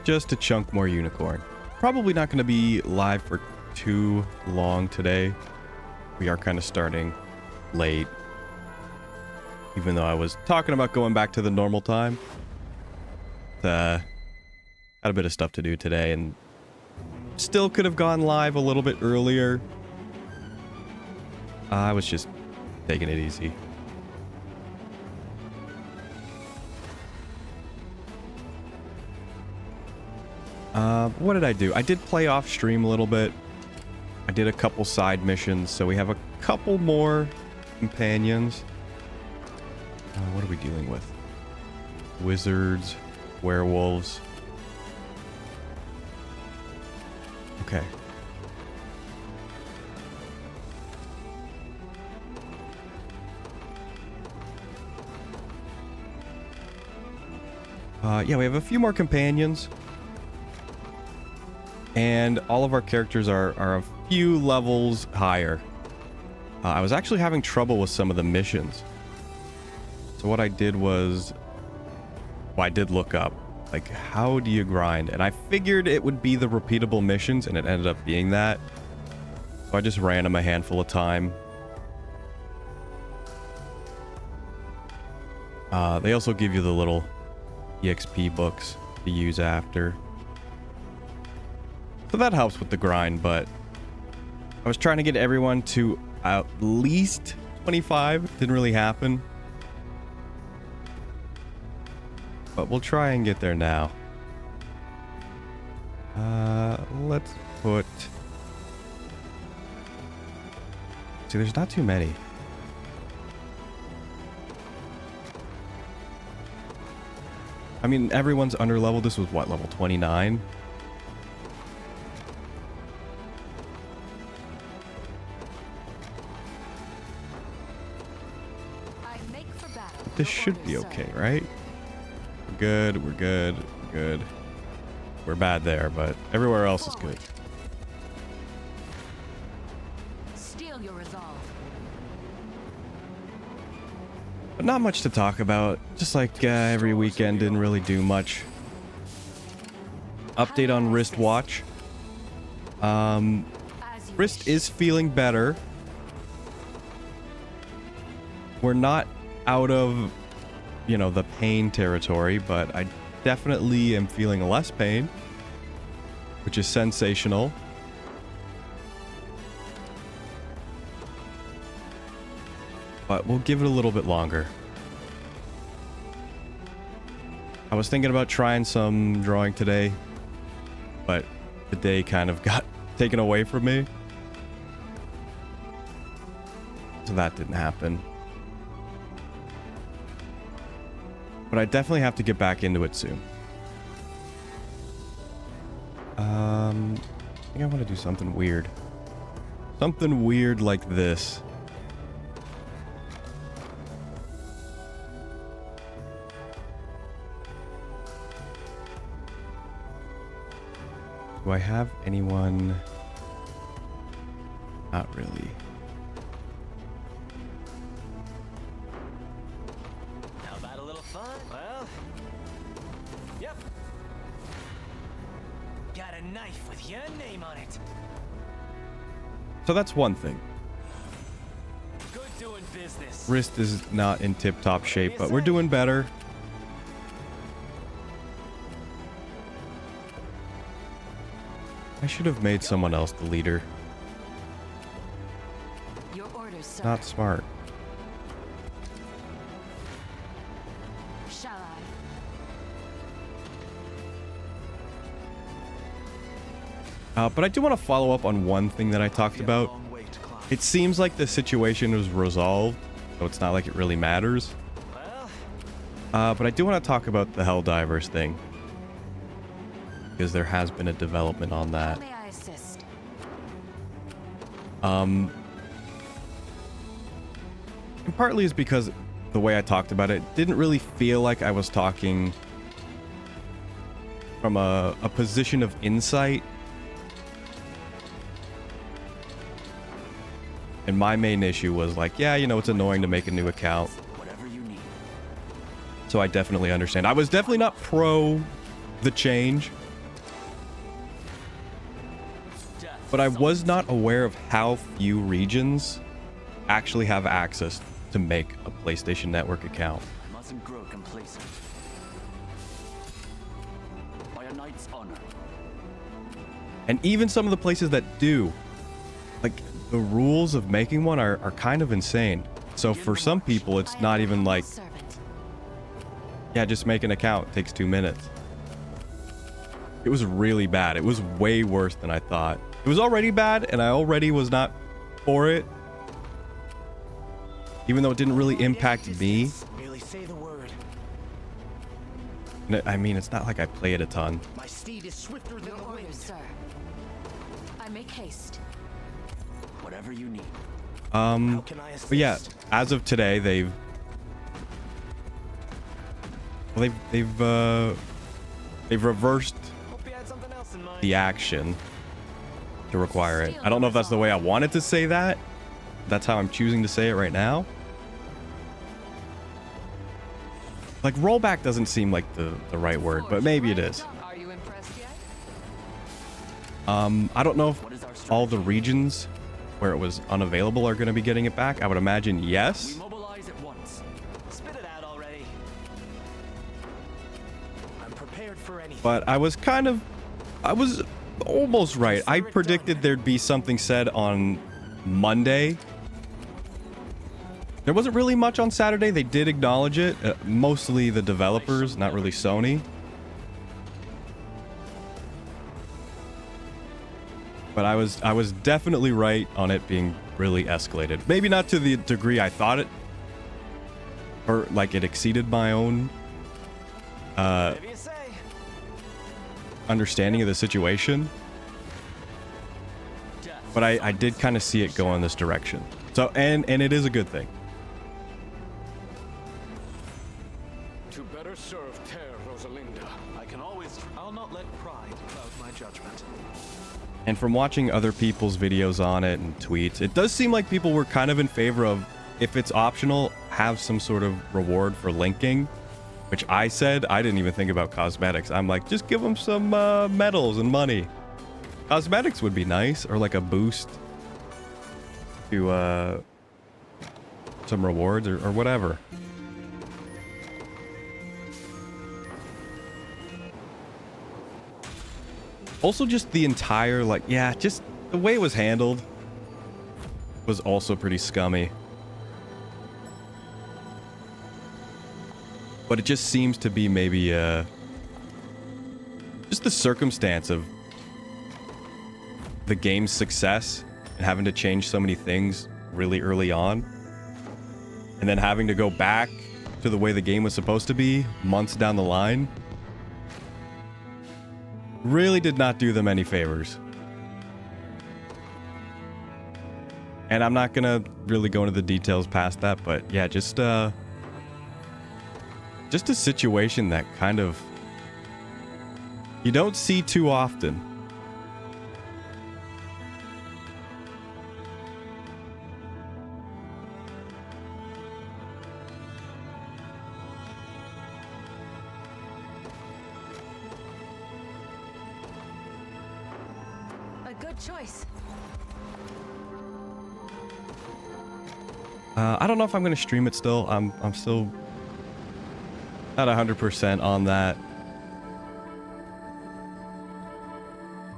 just a chunk more unicorn. Probably not going to be live for too long today. We are kind of starting late. Even though I was talking about going back to the normal time. Had a bit of stuff to do today and still could have gone live a little bit earlier. I was just taking it easy. What did I do? I did play off stream a little bit. I did a couple side missions, so we have a couple more companions. What are we dealing with? Wizards, werewolves. Okay. Yeah, we have a few more companions. And all of our characters are a few levels higher. I was actually having trouble with some of the missions. So what I did was... Well, I did look up, like, how do you grind? And I figured it would be the repeatable missions, and it ended up being that. So I just ran them a handful of time. They also give you the little EXP books to use after. So that helps with the grind, but I was trying to get everyone to at least 25. It didn't really happen. But we'll try and get there now. Let's put... See, there's not too many. I mean, everyone's under level. This was what, level 29? This should be okay, right? We're good, we're good, we're good. We're bad there, but everywhere else is good. Steel your resolve. But not much to talk about. Just like every weekend, didn't really do much. Update on wristwatch. Wrist is feeling better. We're not out of, you know, the pain territory, but I definitely am feeling less pain, which is sensational. But we'll give it a little bit longer. I was thinking about trying some drawing today, but the day kind of got taken away from me. So that didn't happen. But I definitely have to get back into it soon. I think I want to do something weird. Something weird like this. Do I have anyone? Not really. How about a little fun? Well, yep. Got a knife with your name on it. So that's one thing. Good doing business. Wrist is not in tip-top shape, but we're doing better. I should have made someone else the leader. Your orders, sir. Not smart. Shall I? But I do want to follow up on one thing that I talked about. It seems like the situation was resolved, so it's not like it really matters. But I do want to talk about the Helldivers thing, because there has been a development on that. How may I assist? And partly is because the way I talked about it didn't really feel like I was talking from a position of insight. And my main issue was like, yeah, you know, it's annoying to make a new account. Whatever you need. So I definitely understand. I was definitely not pro the change. but I was not aware of how few regions actually have access to make a PlayStation Network account. I mustn't grow complacent. By a knight's honor. And even some of the places that do, like, the rules of making one are kind of insane. So for some people, it's not even like, Servant. yeah, just make an account. It takes 2 minutes. It was really bad. It was way worse than I thought. It was already bad, and I already was not for it. Even though it didn't really impact me. Merely say the word. I mean, it's not like I play it a ton. My steed is swifter than Your the wind. orders, sir. I make haste. Whatever you need. But yeah, as of today, they've reversed Hope you had something else in mind. the action to require it. I don't know if that's the way I wanted to say that. That's how I'm choosing to say it right now. Like, rollback doesn't seem like the right word, but maybe it is. Are you impressed yet? I don't know What is our if all the regions where it was unavailable are going to be getting it back. I would imagine We yes. mobilize at once. Spit it out already. I'm prepared for anything. But I was almost right. I predicted there'd be something said on Monday. There wasn't really much on Saturday. They did acknowledge it. Mostly the developers, not really Sony. But I was definitely right on it being really escalated. Maybe not to the degree I thought it, or like it exceeded my own Whatever you say. understanding of the situation. Death. But I did kind of see it go in this direction. So, and it is a good thing. To better serve Ter Rosalinda, I can always. I'll not let pride cloud my judgment. And from watching other people's videos on it and tweets, it does seem like people were kind of in favor of, if it's optional, have some sort of reward for linking, which I said I didn't even think about cosmetics. I'm like, just give them some medals and money. Cosmetics would be nice, or like a boost to some rewards or whatever. Also, just the entire, like, yeah, just the way it was handled was also pretty scummy. But it just seems to be maybe just the circumstance of the game's success and having to change so many things really early on, and then having to go back to the way the game was supposed to be months down the line. Really did not do them any favors. And I'm not gonna really go into the details past that, but yeah, just a situation that kind of you don't see too often. A good choice. I don't know if I'm gonna stream it still. I'm still not 100% on that.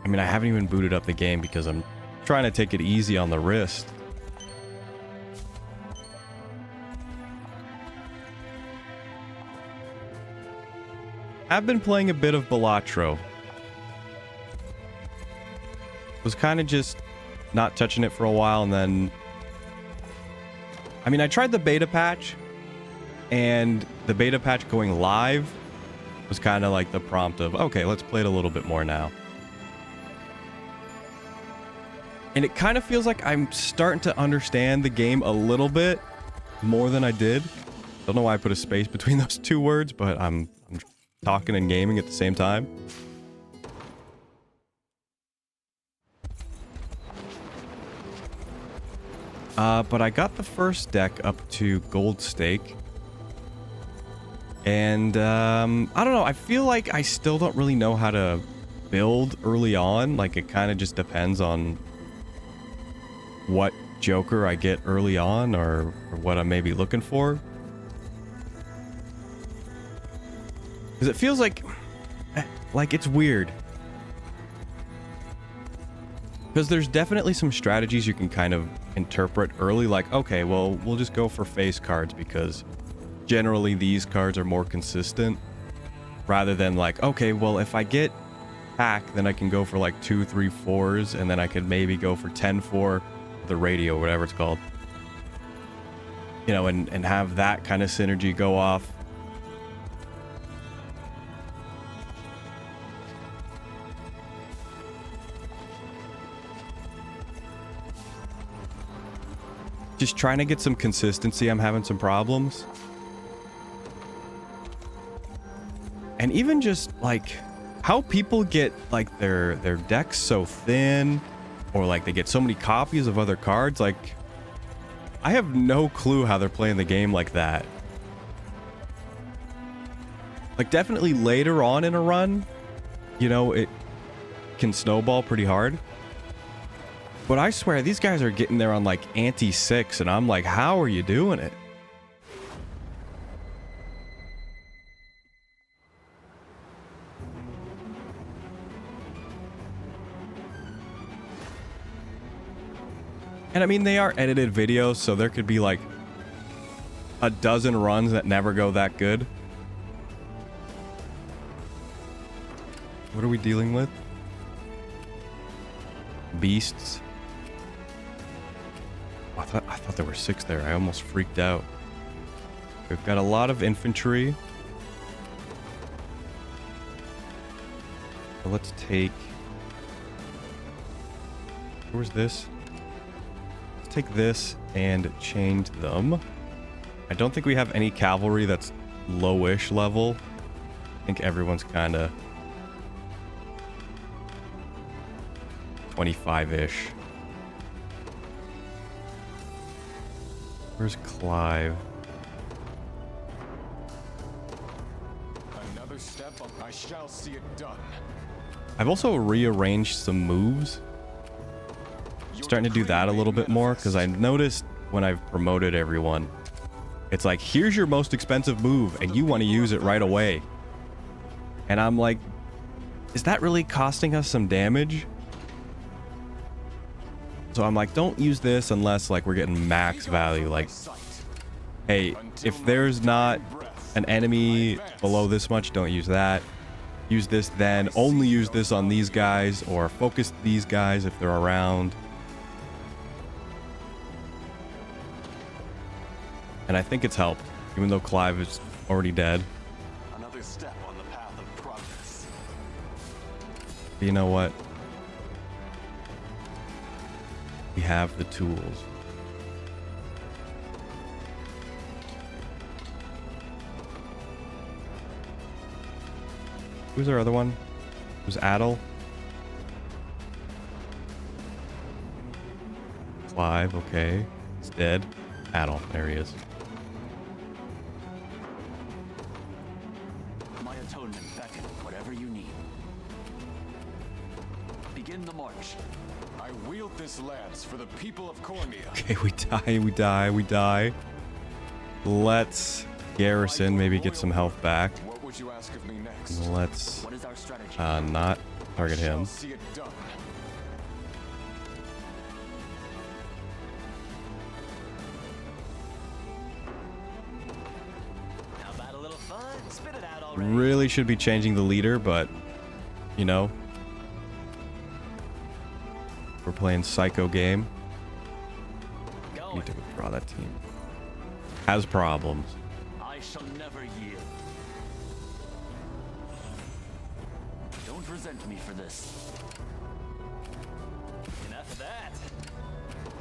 I mean, I haven't even booted up the game because I'm trying to take it easy on the wrist. I've been playing a bit of Balatro. Was kind of just not touching it for a while, and then I mean, I tried the beta patch, and the beta patch going live was kind of like the prompt of, okay, let's play it a little bit more now. And it kind of feels like I'm starting to understand the game a little bit more than I did. Don't know why I put a space between those two words, but I'm talking and gaming at the same time. But I got the first deck up to Gold Stake. And I don't know, I feel like I still don't really know how to build early on. Like, it kind of just depends on what Joker I get early on, or what I'm maybe looking for. Because it feels like it's weird. Because there's definitely some strategies you can kind of interpret early, like, okay, well, we'll just go for face cards because generally these cards are more consistent, rather than like, okay, well, if I get hack, then I can go for like 2, 3, 4s, and then I could maybe go for 10-4, the radio, whatever it's called, you know, and have that kind of synergy go off. Just trying to get some consistency. I'm having some problems. And even just like how people get like their decks so thin, or like they get so many copies of other cards. Like, I have no clue how they're playing the game like that. Like, definitely later on in a run, you know, it can snowball pretty hard. But I swear, these guys are getting there on like ante 6, and I'm like, how are you doing it? And I mean, they are edited videos, so there could be like a dozen runs that never go that good. What are we dealing with? Beasts. I thought there were 6 there. I almost freaked out. We've got a lot of infantry. So let's take... Where's this? Let's take this and change them. I don't think we have any cavalry that's lowish level. I think everyone's kind of 25-ish. Where's Clive? Another step up, I shall see it done. I've also rearranged some moves. Starting to do that a little bit more, because I noticed when I've promoted everyone, it's like, here's your most expensive move, and you want to use it right away. And I'm like, is that really costing us some damage? So I'm like, don't use this unless like we're getting max value. Like, hey, if there's not an enemy below this much, don't use that. Use this then. Only use this on these guys, or focus these guys if they're around. And I think it's helped, even though Clive is already dead. Another step on the path of progress. But you know what? We have the tools. Who's our other one? Who's Adel? Clive, okay. He's dead. Adel, there he is. My atonement beckon, whatever you need. Begin the march. I wield this lance for the people of Cornea. Okay, we die. Let's garrison, maybe get some health back. What would you ask of me next? Let's What is our strategy? not target him. Shall see it done. How about a little fun? Spit it out already. Really should be changing the leader, but you know, we're playing psycho game. Going. Need to withdraw that team. Has problems. I shall never yield. Don't resent me for this. Enough of that.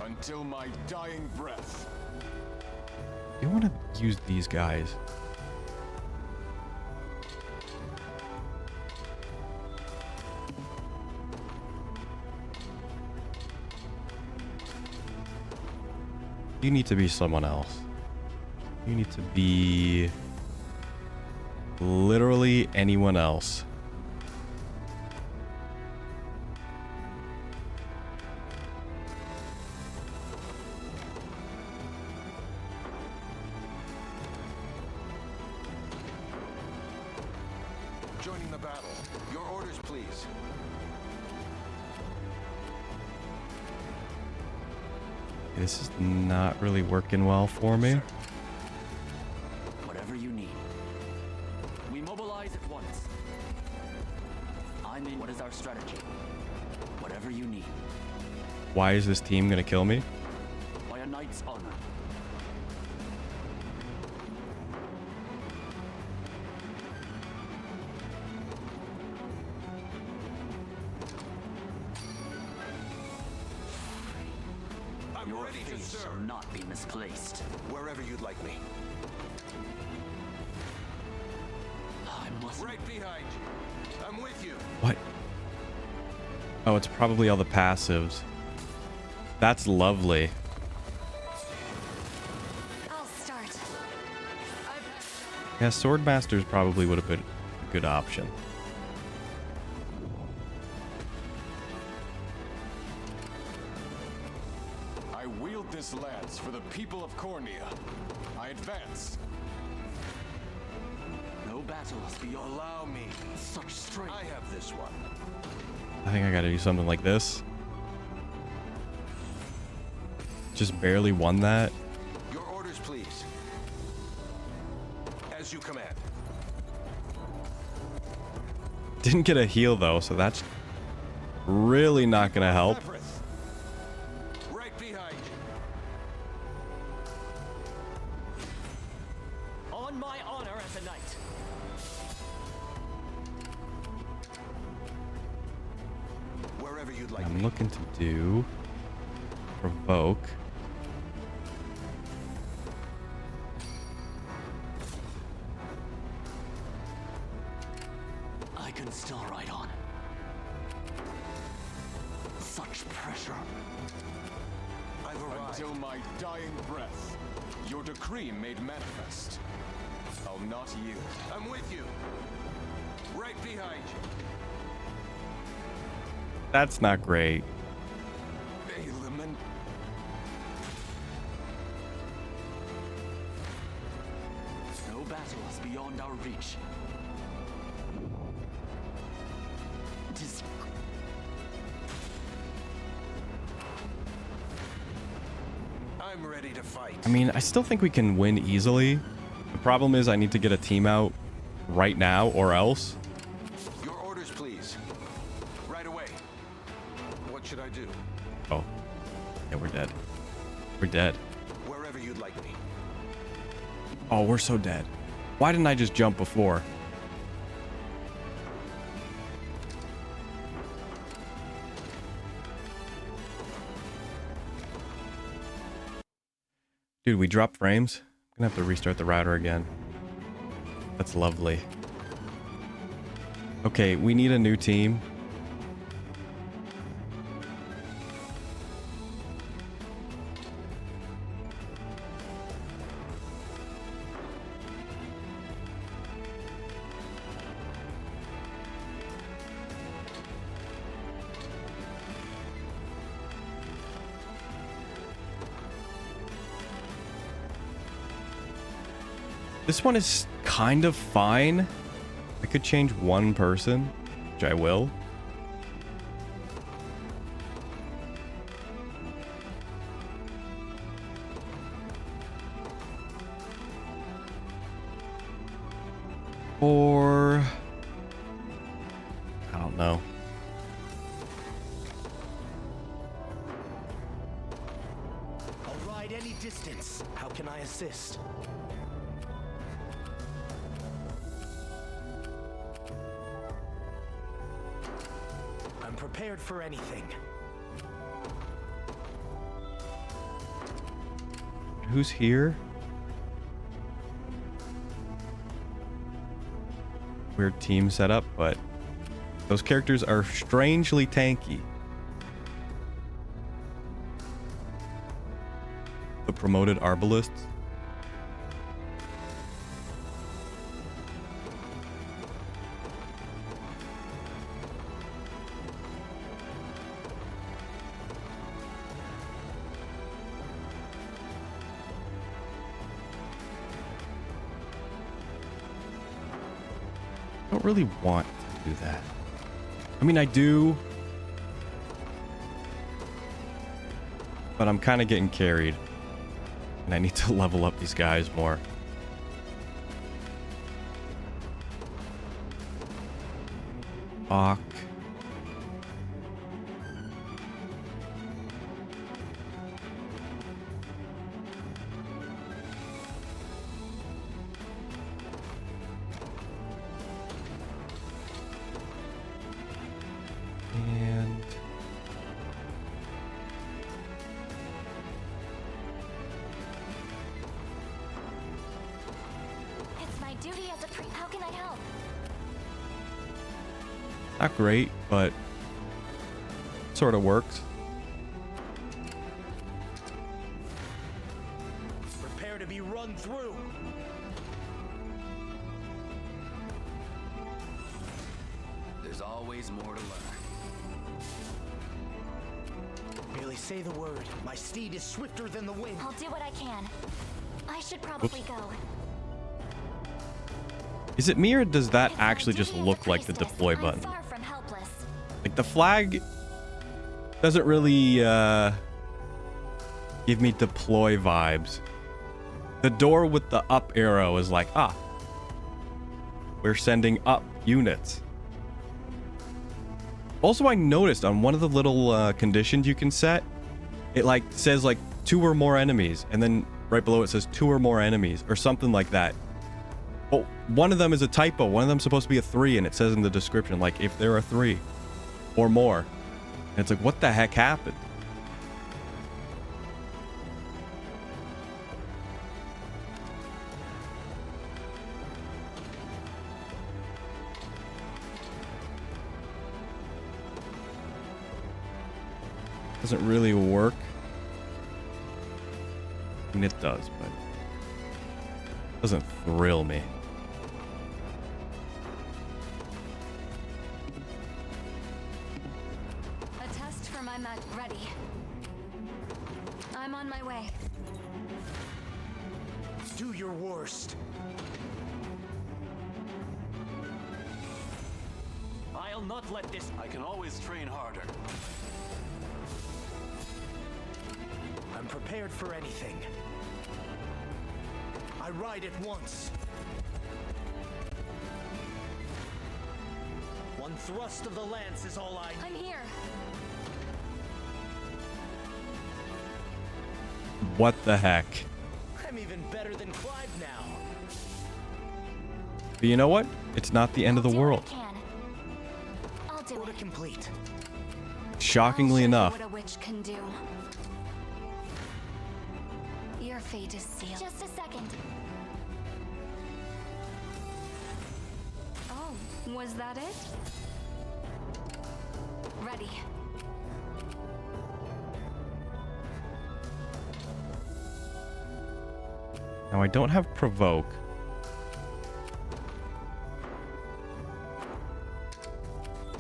Until my dying breath. You want to use these guys. You need to be someone else. You need to be literally anyone else. a battle. Your orders, please. This is not really working well for me. Whatever you need. We mobilize at once. I'm in. What is our strategy? Whatever you need. Why is this team gonna kill me? By a knight's honor. I'm Your ready to faith serve. shall not be misplaced. Wherever you'd like me. I must. Right behind you. I'm with you. What? Oh, it's probably all the passives. That's lovely. I'll start. Yeah, Swordmasters probably would have been a good option. I wield this lance for the people of Cornea. I advance. No battles beyond. Allow me. Such strength. I have this one. I think I gotta do something like this. Just barely won that. Your orders, please. As you command. Didn't get a heal though, so that's really not gonna help. Leprous. Right behind you. On my honor as a knight. Wherever you'd like I'm me. looking to do provoke. I can still ride on. Such pressure. I've arrived. Until my dying breath. Your decree made manifest. I'll not yield. I'm with you. Right behind you. That's not great. Element. No battles beyond our reach. Dis- I'm ready to fight. I mean, I still think we can win easily. The problem is I need to get a team out right now or else. Your orders, please. Right away. What should I do? Oh. Yeah, we're dead. We're dead. Wherever you'd like me. Oh, we're so dead. Why didn't I just jump before? Dude, we dropped frames. I'm gonna have to restart the router again. That's lovely. Okay, we need a new team. This one is kind of fine. I could change one person, which I will. Or I don't know. I'll ride any distance. How can I assist? I'm prepared for anything. Who's here? Weird team setup, but those characters are strangely tanky. The promoted arbalists. I don't really want do that. I mean, I do. But I'm kind of getting carried. And I need to level up these guys more. Fuck. And It's my duty as a priest. How can I help? not great, but sort of works. Prepare to be run through. There's always more to learn. Merely say the word. My steed is swifter than the wind. I'll do what I can. I should probably go. Is it me or does that It's my actually just duty as a look like the priestess. deploy I'm button? far from helpless. Like the flag doesn't really give me deploy vibes. The door with the up arrow is like, ah, we're sending up units. Also, I noticed on one of the little conditions you can set, it like says like 2 or more enemies, and then right below it says 2 or more enemies or something like that. Oh, one of them is a typo. One of them's supposed to be a 3, and it says in the description like if there are 3 or more. And it's like, what the heck happened? Doesn't really work. I mean, it does, but it doesn't thrill me. A test for my mag ready. I'm on my way. Do your worst. I'll not let this. I can always train harder. I'm prepared for anything. I ride at once. One thrust of the lance is all I need. I'm here. What the heck? I'm even better than Clive now. But you know what? It's not the end of the Do what I world. can. I'll do Order it. complete. Shockingly I'll show you enough. what a witch can do. Your fate is sealed. Just a second. Oh, was that it? Ready. Now I don't have provoke.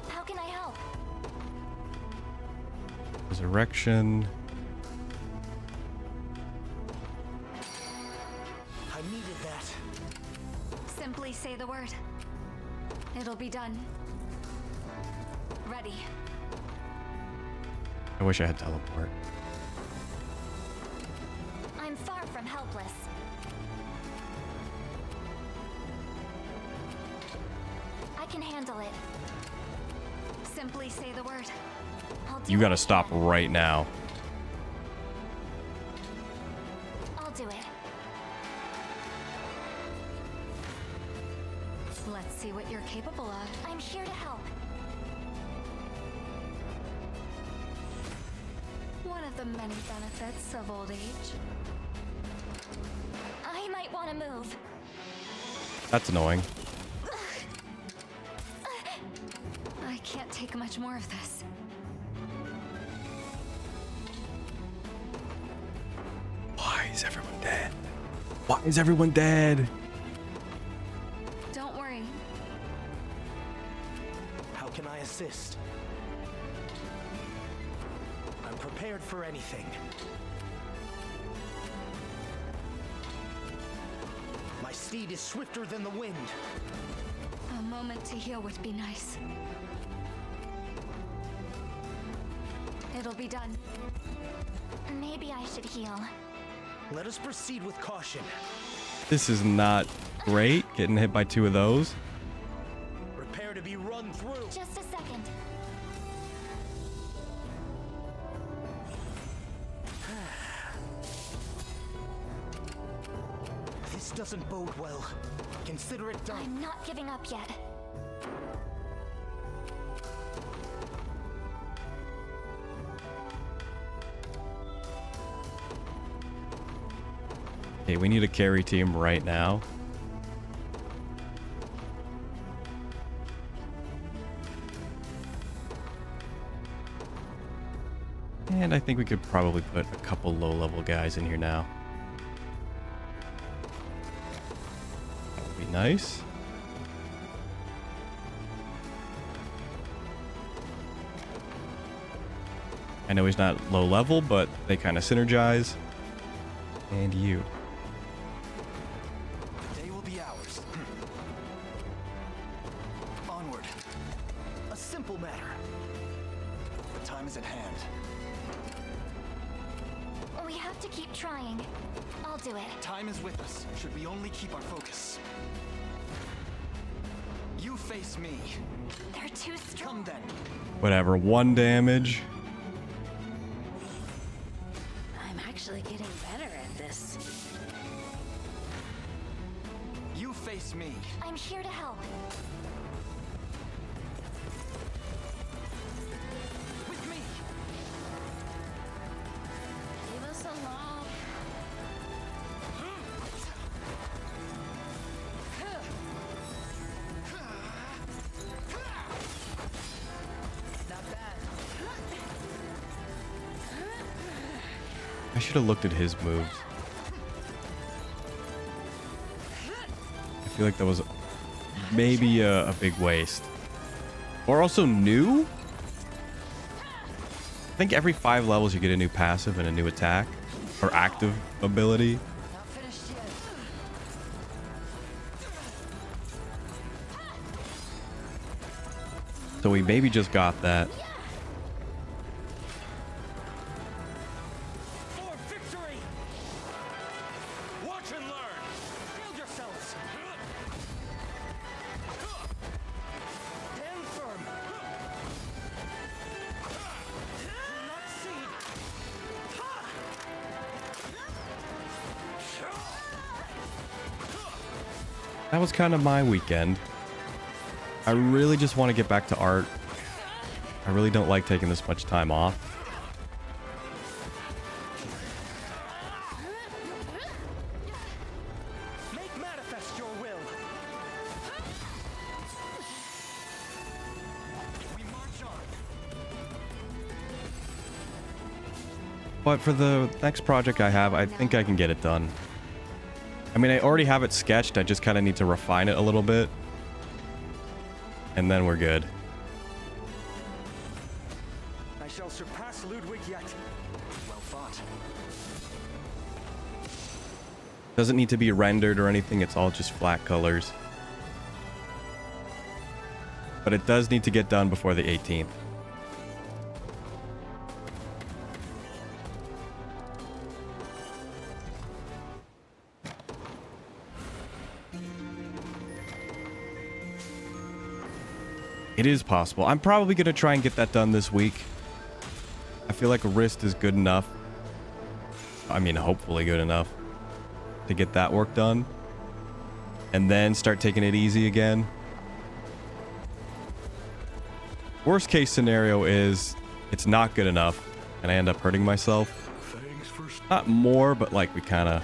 How can I help? Resurrection. I needed that. Simply say the word. It'll be done. Ready. I wish I had teleport. I'm far from helpless. I can handle it. Simply say the word. I'll do You what gotta I stop can. right now. I'll do it. Let's see what you're capable of. I'm here to help. One of the many benefits of old age. I might want to move. That's annoying. I can't take much more of this. Why is everyone dead? Why is everyone dead? Don't worry. How can I assist? I'm prepared for anything. My steed is swifter than the wind. A moment to heal would be nice. It'll be done. Maybe I should heal. Let us proceed with caution. This is not great, getting hit by 2 of those. Prepare to be run through. Just a second. This doesn't bode well. Consider it done. I'm not giving up yet. Okay, we need a carry team right now. And I think we could probably put a couple low-level guys in here now. That would be nice. I know he's not low level, but they kind of synergize. And you. They will be ours. Onward. A simple matter. The time is at hand. We have to keep trying. I'll do it. Time is with us, should we only keep our focus. You face me. They're too strong. Come then. Whatever, 1 damage. I'm actually getting better at this. You face me. I'm here to help. With me. Leave us alone. Not bad. I should have looked at his moves. I feel like that was maybe a big waste. Or also new? I think every 5 levels you get a new passive and a new attack. Or active ability. Not finished yet. So we maybe just got that. For victory! Watch and learn! Build yourselves! Stand firm! Do not cede! That was kind of my weekend. I really just want to get back to art. I really don't like taking this much time off. Make manifest your will! We march on! But for the next project I have, I think I can get it done. I mean, I already have it sketched. I just kind of need to refine it a little bit. And then we're good. I shall surpass Ludwig yet. Well fought. Doesn't need to be rendered or anything. It's all just flat colors. But it does need to get done before the 18th. It is possible. I'm probably going to try and get that done this week. I feel like a wrist is good enough. I mean, hopefully good enough to get that work done. And then start taking it easy again. Worst case scenario is it's not good enough and I end up hurting myself. Not more, but like we kind of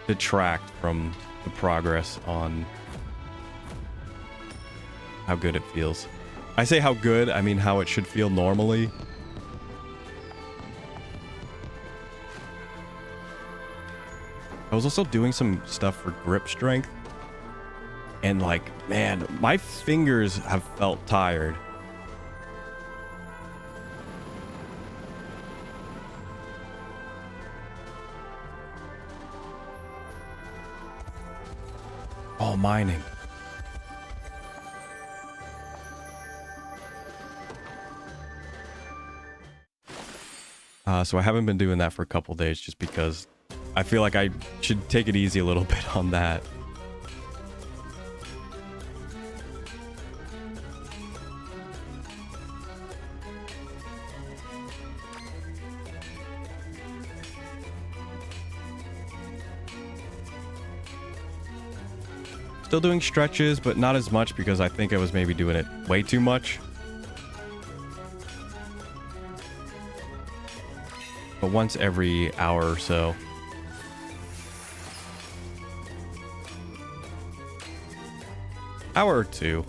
detract from the progress on how good it feels. I say how good, I mean how it should feel normally. I was also doing some stuff for grip strength. And like, man, my fingers have felt tired. Oh, mining. So I haven't been doing that for a couple days just because I feel like I should take it easy a little bit on that. Still doing stretches, but not as much because I think I was maybe doing it way too much. But once every hour or so. Hour or two.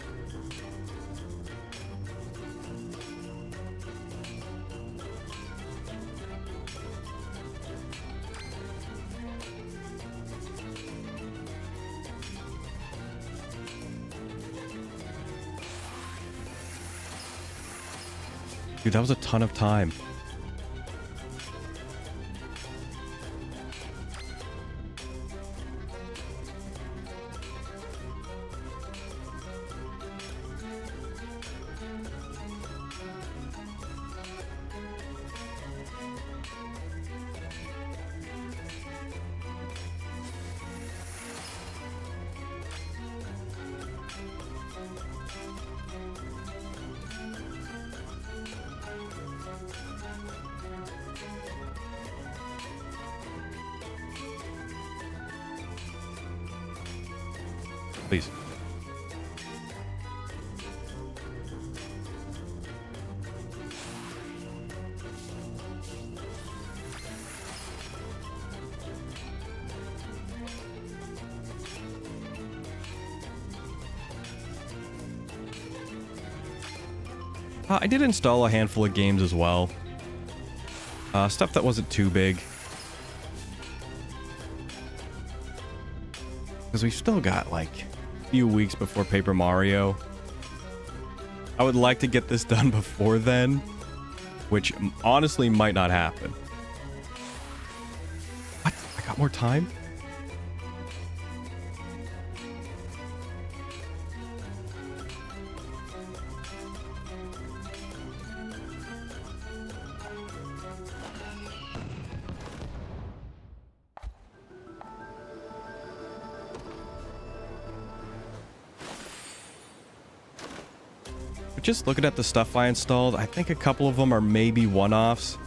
Dude, that was a ton of time. Please. I did install a handful of games as well. Stuff that wasn't too big. Because we've still got like a few weeks before Paper Mario. I would like to get this done before then, which honestly might not happen. What? I got more time? Just looking at the stuff I installed, I think a couple of them are maybe one-offs.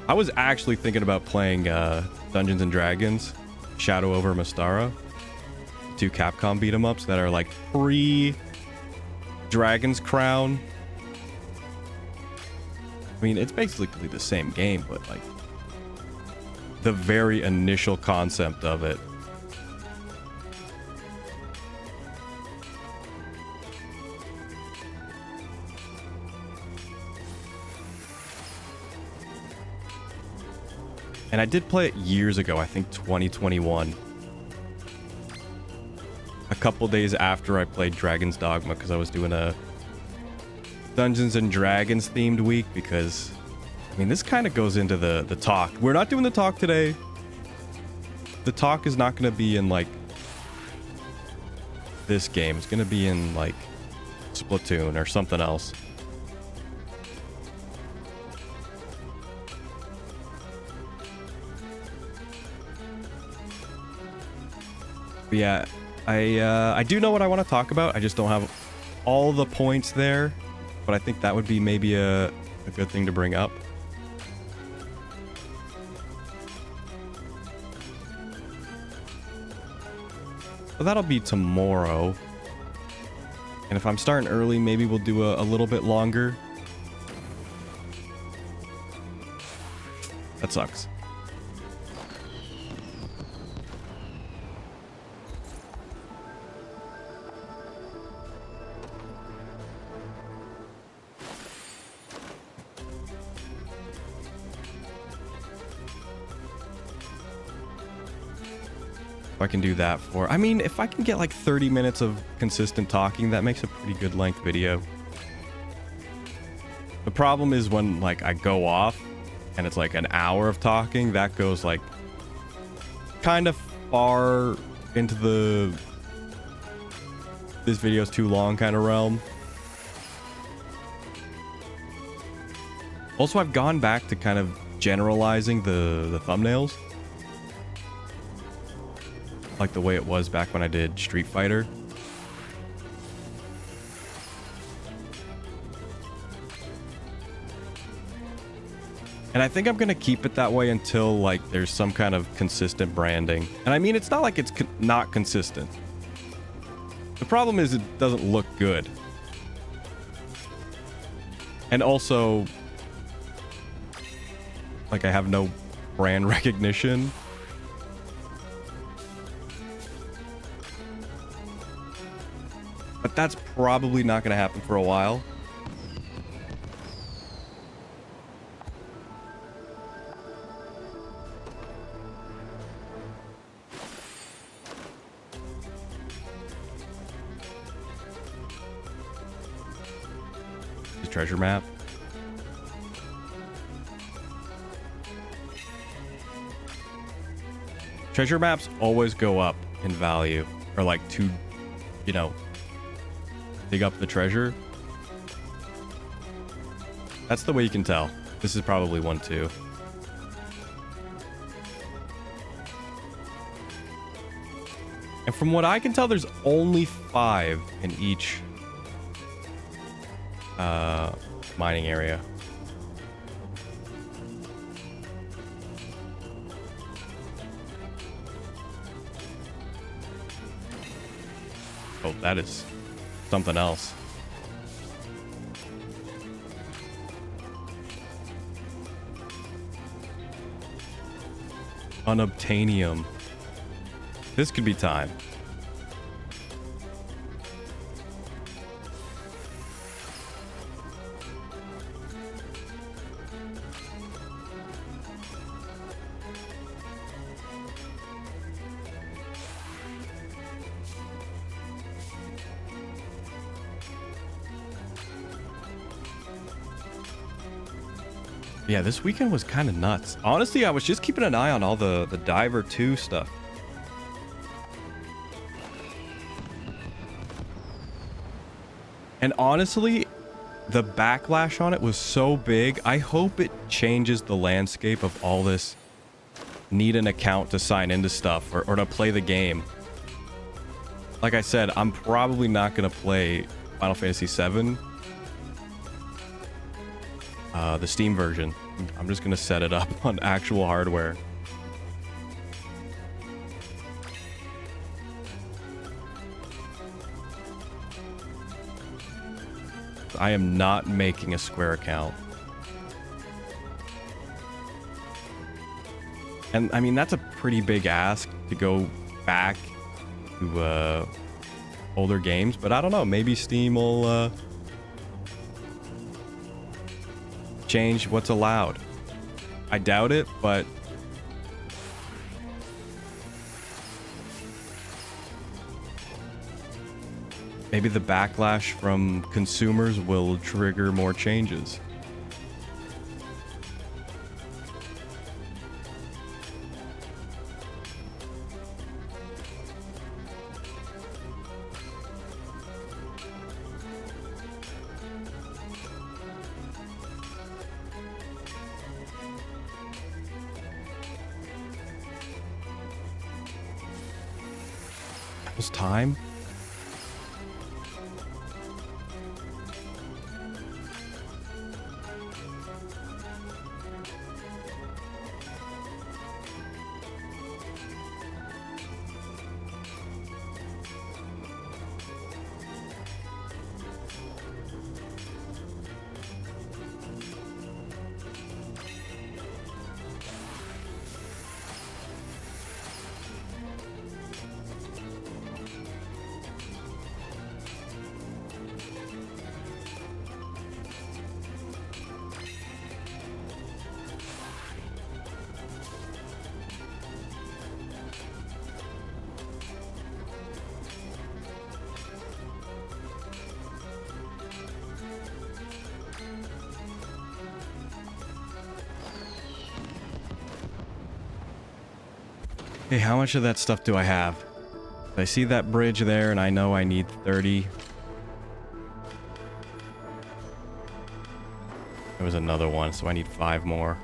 I was actually thinking about playing Dungeons and Dragons, Shadow over Mystara, 2 Capcom beat 'em ups that are like pre-Dragon's Crown. I mean, it's basically the same game, but like the very initial concept of it. And I did play it years ago, I think 2021. A couple days after I played Dragon's Dogma, because I was doing a Dungeons and Dragons themed week, because, I mean, this kind of goes into the talk. We're not doing the talk today. The talk is not going to be in, like, this game. It's going to be in, like, Splatoon or something else. But yeah, I do know what I want to talk about. I just don't have all the points there, but I think that would be maybe a good thing to bring up. So that'll be tomorrow. And if I'm starting early, maybe we'll do a little bit longer. That sucks. I can do that for, I mean, if I can get like 30 minutes of consistent talking, that makes a pretty good length video. The problem is when like I go off and it's like an hour of talking, that goes like kind of far into the this video's too long kind of realm. Also, I've gone back to kind of generalizing the thumbnails. Like the way it was back when I did Street Fighter. And I think I'm going to keep it that way until like there's some kind of consistent branding. And I mean, it's not like it's not consistent. The problem is it doesn't look good. And also, like I have no brand recognition. But that's probably not going to happen for a while. The treasure map. Treasure maps always go up in value, or like to, you know, dig up the treasure. That's the way you can tell. This is probably one too. And from what I can tell, there's only 5 in each mining area. Oh, that is something else. Unobtainium. This could be time. Yeah, this weekend was kind of nuts. Honestly, I was just keeping an eye on all the Diver 2 stuff. And honestly, the backlash on it was so big. I hope it changes the landscape of all this need an account to sign into stuff or to play the game. Like I said, I'm probably not going to play Final Fantasy VII. The Steam version. I'm just going to set it up on actual hardware. I am not making a Square account. And I mean, that's a pretty big ask to go back to older games, but I don't know. Maybe Steam will change what's allowed. I doubt it, but maybe the backlash from consumers will trigger more changes. Time. Hey, how much of that stuff do I have? I see that bridge there, and I know I need 30. There was another one, so I need 5 more.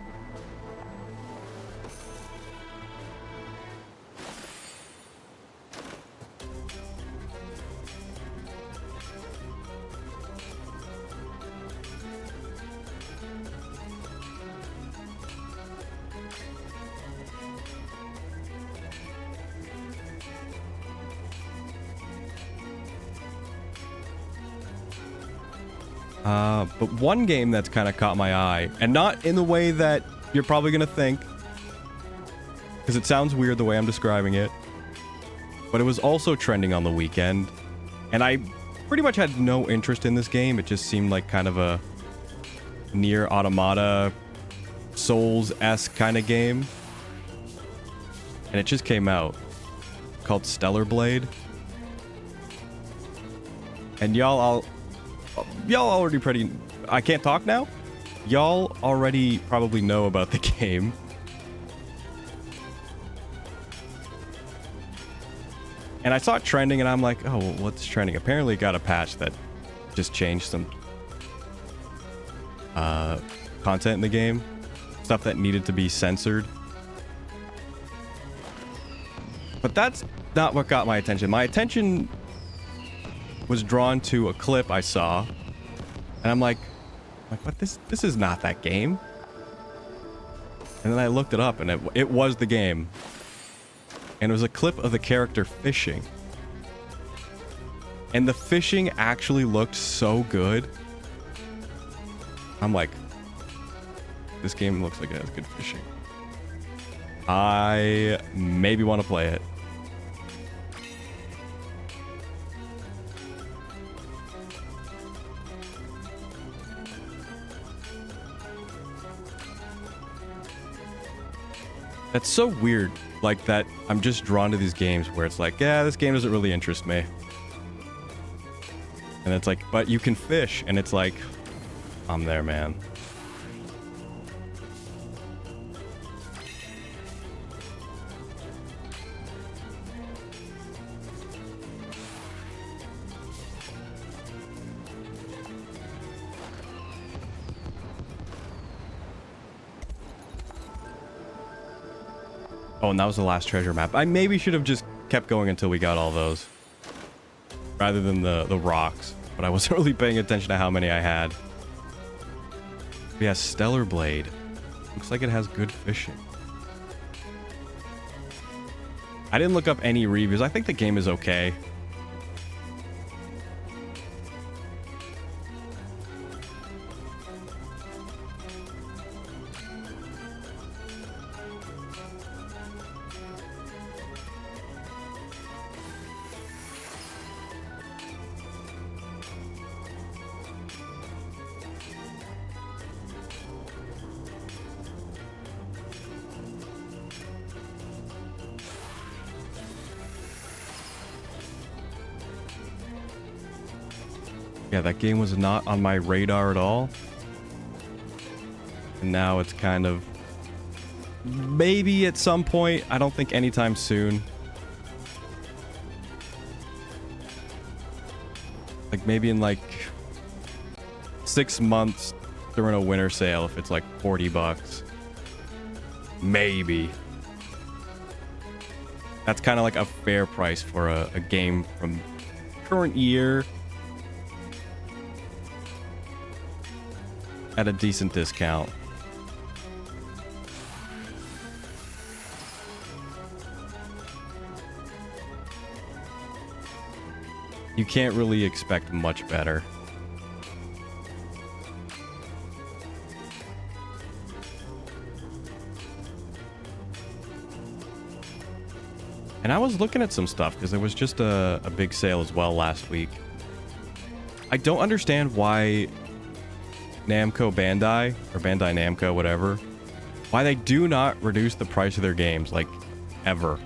But one game that's kind of caught my eye, and not in the way that you're probably going to think, because it sounds weird the way I'm describing it, but it was also trending on the weekend, and I pretty much had no interest in this game. It just seemed like kind of a Nier Automata, Souls-esque kind of game, and it just came out, called Stellar Blade, and y'all already pretty... I can't talk now? Y'all already probably know about the game. And I saw it trending, and I'm like, oh, well, what's trending? Apparently it got a patch that just changed some content in the game. Stuff that needed to be censored. But that's not what got my attention. My attention was drawn to a clip I saw, and I'm like what? This is not that game. And then I looked it up, and it was the game. And it was a clip of the character fishing. And the fishing actually looked so good. I'm like, this game looks like it has good fishing. I maybe want to play it. That's so weird, like that I'm just drawn to these games where it's like, yeah, this game doesn't really interest me. And it's like, but you can fish, and it's like, I'm there, man. Oh, and that was the last treasure map. I maybe should have just kept going until we got all those, rather than the rocks. But I wasn't really paying attention to how many I had. Yeah, Stellar Blade. Looks like it has good fishing. I didn't look up any reviews. I think the game is okay. Yeah, that game was not on my radar at all. And now it's kind of... maybe at some point. I don't think anytime soon. Like maybe in like 6 months during a winter sale if it's like $40. Maybe. That's kind of like a fair price for a game from current year. At a decent discount. You can't really expect much better. And I was looking at some stuff because there was just a big sale as well last week. I don't understand why Namco Bandai, or Bandai Namco, whatever, why they do not reduce the price of their games, like, ever.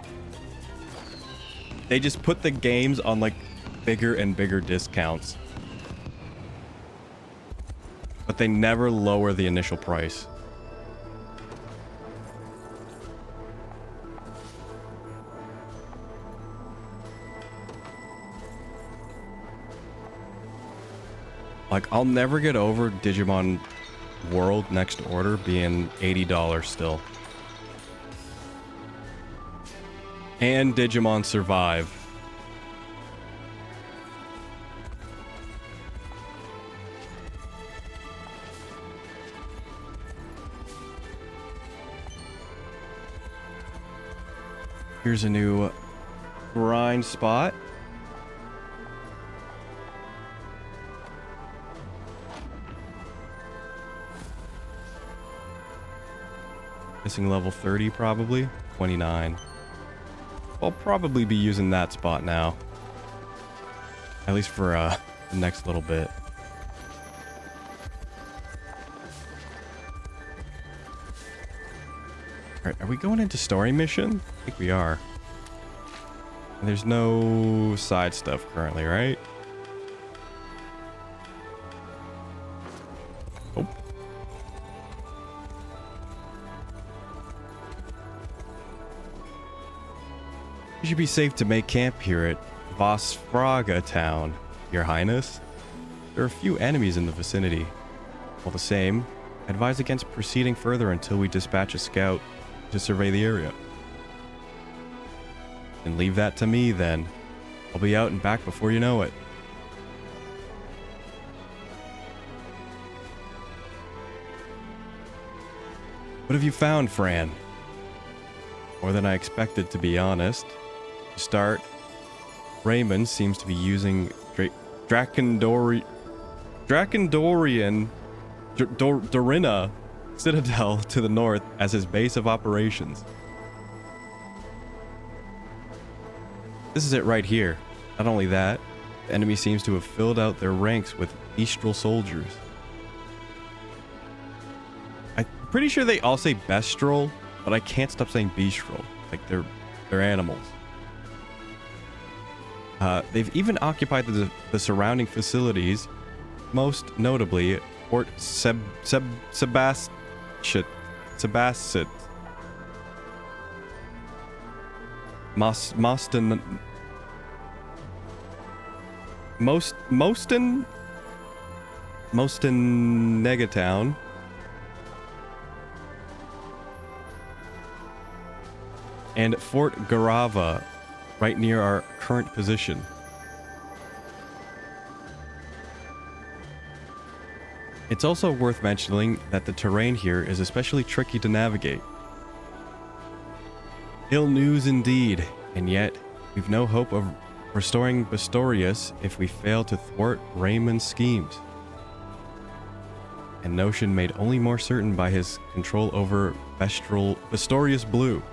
They just put the games on, like, bigger and bigger discounts. But they never lower the initial price. Like, I'll never get over Digimon World Next Order being $80 still. And Digimon Survive. Here's a new grind spot. Missing level 30 probably. 29. I'll probably be using that spot now. At least for the next little bit. Alright, are we going into story mission? I think we are. And there's no side stuff currently, right? Oh. You should be safe to make camp here at Vosfraga town, Your Highness. There are a few enemies in the vicinity. All the same, I advise against proceeding further until we dispatch a scout to survey the area. And leave that to me then. I'll be out and back before you know it. What have you found, Fran? More than I expected, to be honest. To start, Raymond seems to be using Dorina Citadel to the north as his base of operations. This is it right here. Not only that, the enemy seems to have filled out their ranks with bestial soldiers. I'm pretty sure they all say bestial, but I can't stop saying bestial. Like they're animals. They've even occupied the surrounding facilities, most notably Fort Sebastit. Moston Negatown. And Fort Garava, right near our current position. It's also worth mentioning that the terrain here is especially tricky to navigate. Ill news indeed, and yet we've no hope of restoring Bastorius if we fail to thwart Raymond's schemes. A notion made only more certain by his control over Bastorius Blue.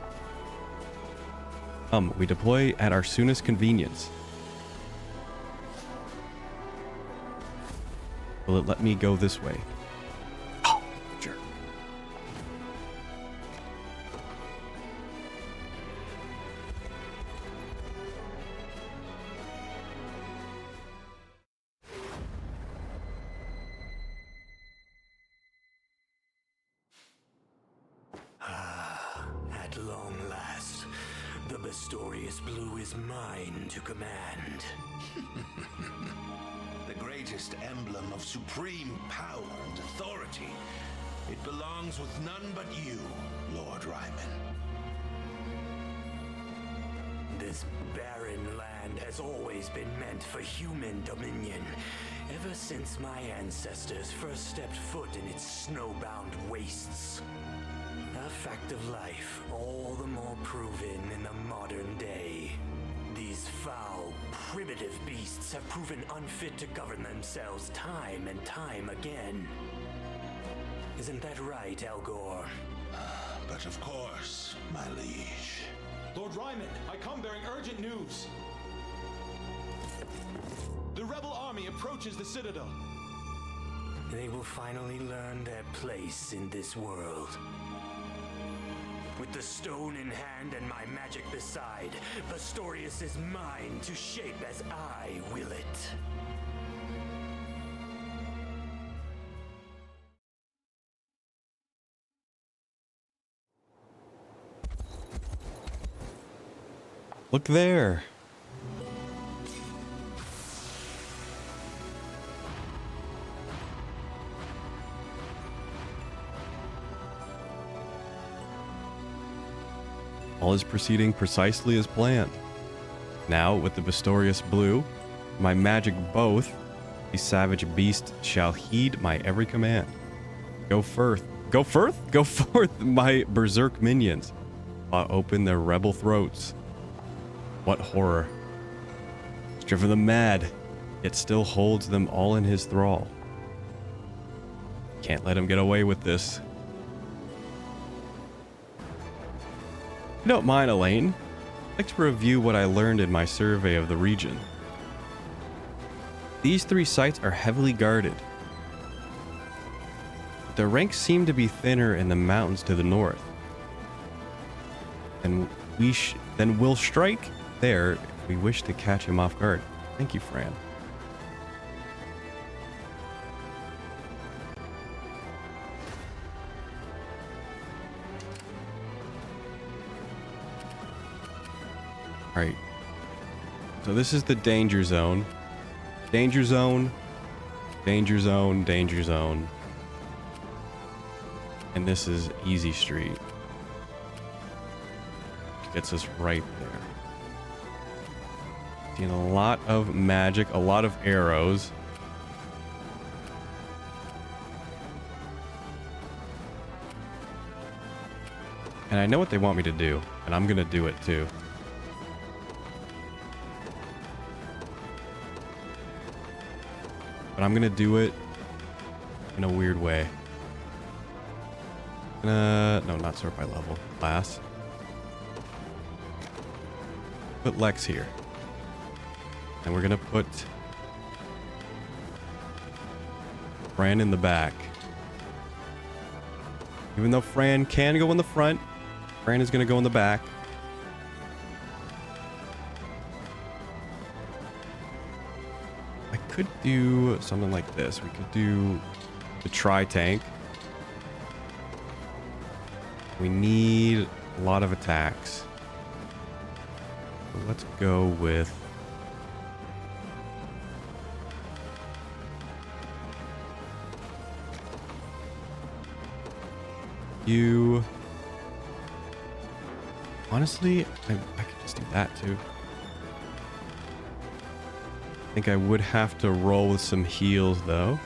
We deploy at our soonest convenience. Will it let me go this way? Oh, sure. At long last, the Bastorius Blue is mine to command. The greatest emblem of supreme power and authority. It belongs with none but you, Lord Ryman. This barren land has always been meant for human dominion, ever since my ancestors first stepped foot in its snowbound wastes. A fact of life, all the more proven in the modern day. These foul, primitive beasts have proven unfit to govern themselves time and time again. Isn't that right, Elgor? But of course, my liege. Lord Ryman, I come bearing urgent news. The rebel army approaches the Citadel. They will finally learn their place in this world. With the stone in hand and my magic beside, Bastorius is mine to shape as I will it. Look there. All is proceeding precisely as planned. Now, with the Bastorius Blue, my magic both, the savage beast shall heed my every command. Go forth, my berserk minions. Open their rebel throats. What horror. It's driven them mad, yet still holds them all in his thrall. Can't let him get away with this. you don't mind, Elaine, I'd like to review what I learned in my survey of the region. These 3 sites are heavily guarded. The ranks seem to be thinner in the mountains to the north. And then we'll strike there if we wish to catch him off guard. Thank you, Fran. Alright. So this is the danger zone. Danger zone. Danger zone. Danger zone. And this is Easy Street. Which gets us right there. Seeing a lot of magic, a lot of arrows. And I know what they want me to do, and I'm gonna do it too. But I'm gonna do it in a weird way. No, not sort by level. Class. Put Lex here. And we're gonna put Fran in the back. Even though Fran can go in the front, Fran is gonna go in the back. I could do something like this. We could do the tri-tank. We need a lot of attacks. So let's go with you. Honestly, I could just do that too. I think I would have to roll with some heals though.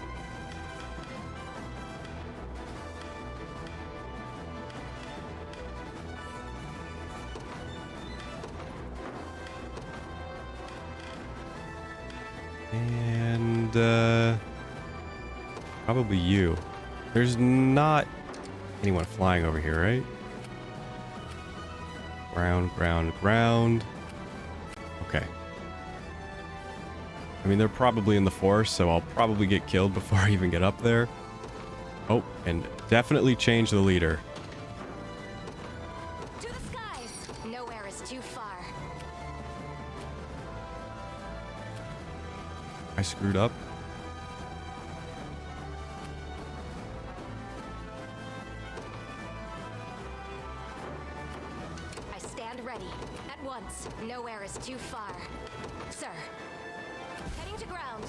And probably you. There's not anyone flying over here, right? Ground, ground, ground. Okay. I mean, they're probably in the forest, so I'll probably get killed before I even get up there. Oh, and definitely change the leader. To the skies! Nowhere is too far. I screwed up. I stand ready. At once. Nowhere is too far. Sir. Heading to ground.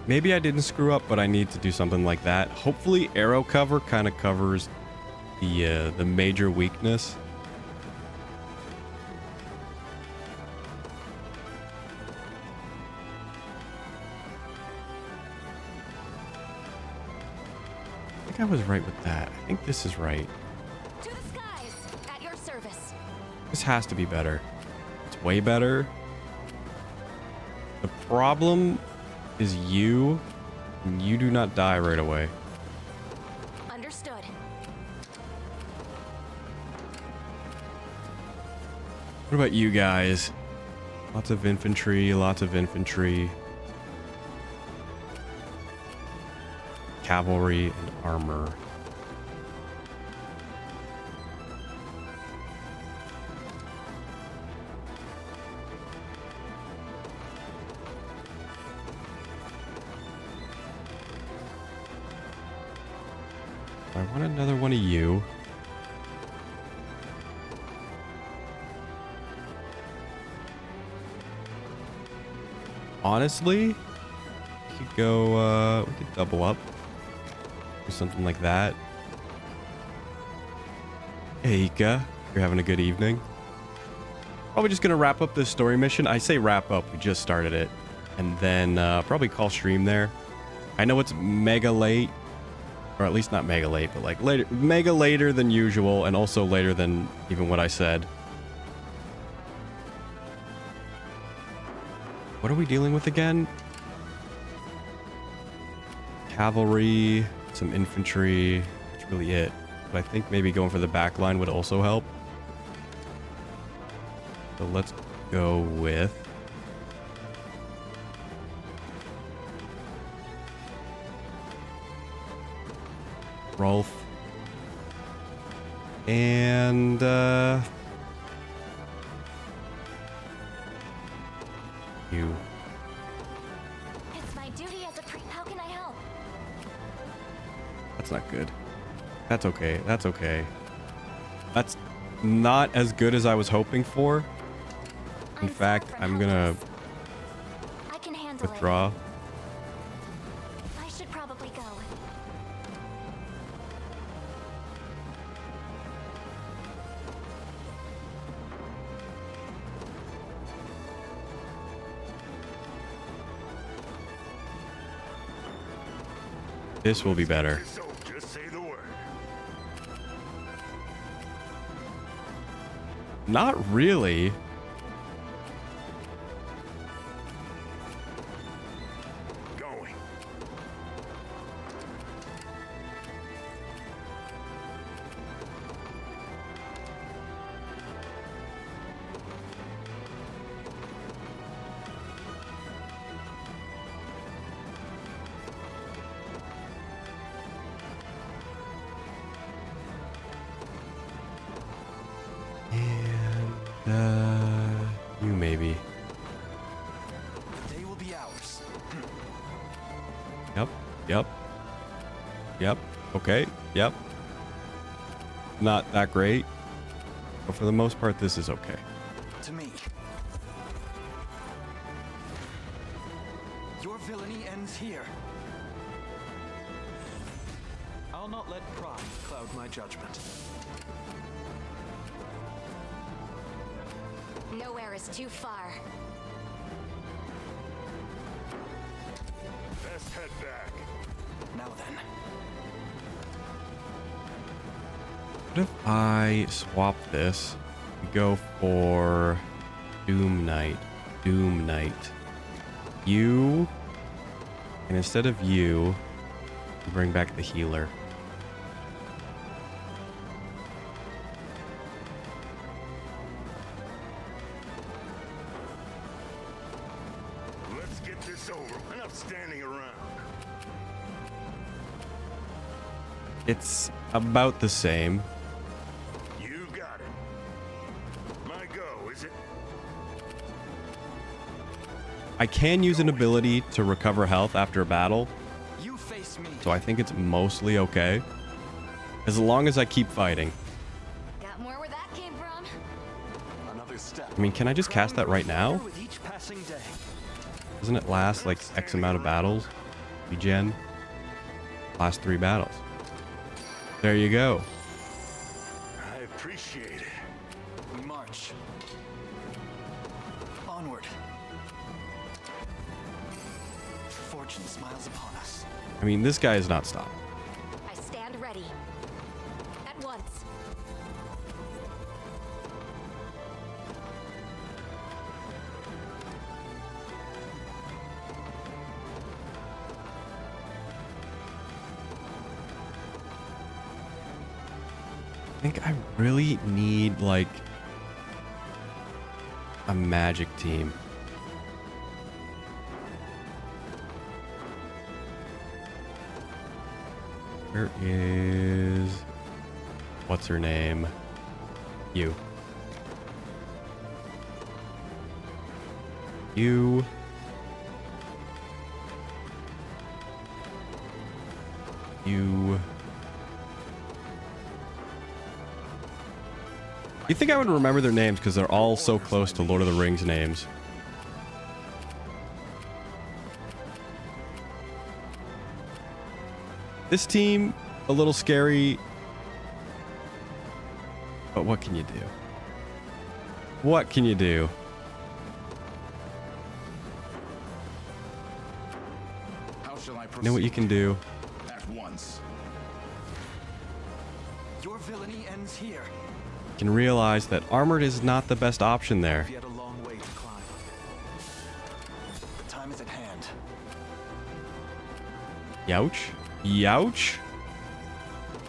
Maybe I didn't screw up, but I need to do something like that. Hopefully arrow cover kind of covers the major weakness. I think I was right with that. I think this is right. To the skies! At your service. This has to be better. It's way better. The problem is you do not die right away. Understood. What about you guys? Lots of infantry, lots of infantry. Cavalry and armor. I want another one of you. Honestly, we could go, we could double up. Do something like that. Hey, Ika, you're having a good evening. Probably just gonna wrap up this story mission. I say wrap up, we just started it. And then probably call stream there. I know it's mega late. Or at least not mega late, but like later, mega later than usual, and also later than even what I said. What are we dealing with again? cavalry, some infantry. That's really it. But I think maybe going for the back line would also help. So let's go with Rolf and you. It's my duty as a priest. How can I help? That's not good. That's okay. That's okay. That's not as good as I was hoping for. In fact, I'm gonna I can handle withdraw. it. I should probably go. This will be better. So just say the word. Not really. Going. And you maybe. The day will be ours. Yep. Yep. Yep. Okay. Yep. Not that great. But for the most part, this is okay. To me. Your villainy ends here. I'll not let pride cloud my judgment. Nowhere is too far. Best head back. Now then. What if I swap this and go for Doom Knight? Doom Knight. You. And instead of you, bring back the healer. Let's get this over. Enough standing around. It's about the same. You got it. My go, is it? I can use an ability to recover health after a battle, You face me. so I think it's mostly okay. As long as I keep fighting. Got more where that came from? Another step. I mean, can I just cast that right now? With each passing day. Doesn't it last like X amount of battles? Regen. Last 3 battles. There you go. I appreciate it. We march. Onward. Fortune smiles upon us. I mean, this guy is not stopped. I stand ready. At once. I think I really need like a magic team. Where is... What's her name? You. You. You. You think I would remember their names because they're all so close to Lord of the Rings names. This team, a little scary. But what can you do? What can you do? How shall I You proceed? know what you can do? At once. Your villainy ends here. You can realize that armored is not the best option there. We had a long way to climb. The time is at hand. Youch. Youch.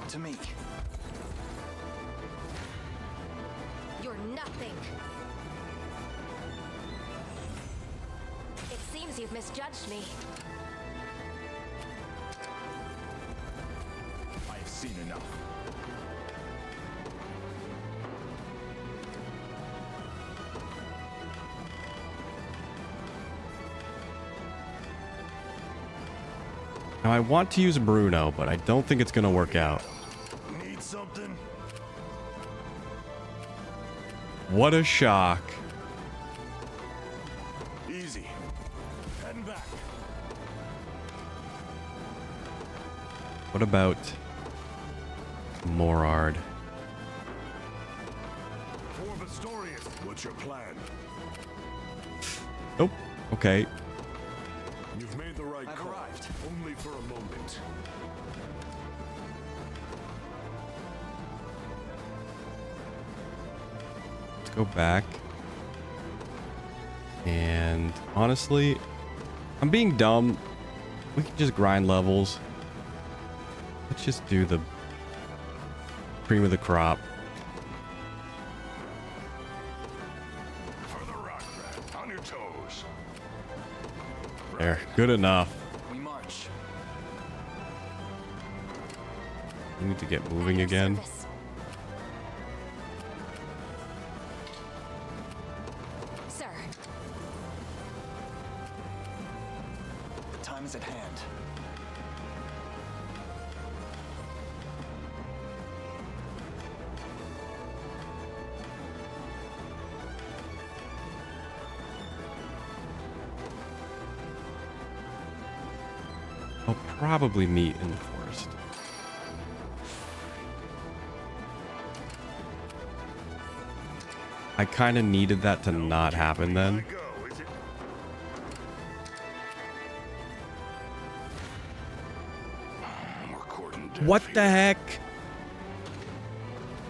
To me. You're nothing. It seems you've misjudged me. I've seen enough. Now, I want to use Bruno, but I don't think it's going to work out. Need something? What a shock. Easy. Heading back. What about Morard? For the story is. What's your plan? Oh, okay. You've made the right I've call. arrived. Only for a moment. Let's go back. And honestly, I'm being dumb. We can just grind levels. Let's just do the cream of the crop. For the rock rat. On your toes. There, good enough. We march. We need to get moving At your again. service. Sir, The time is at hand. I'll probably meet in the forest. I kind of needed that to not happen then. Go, is it? We're courting death What the here. heck?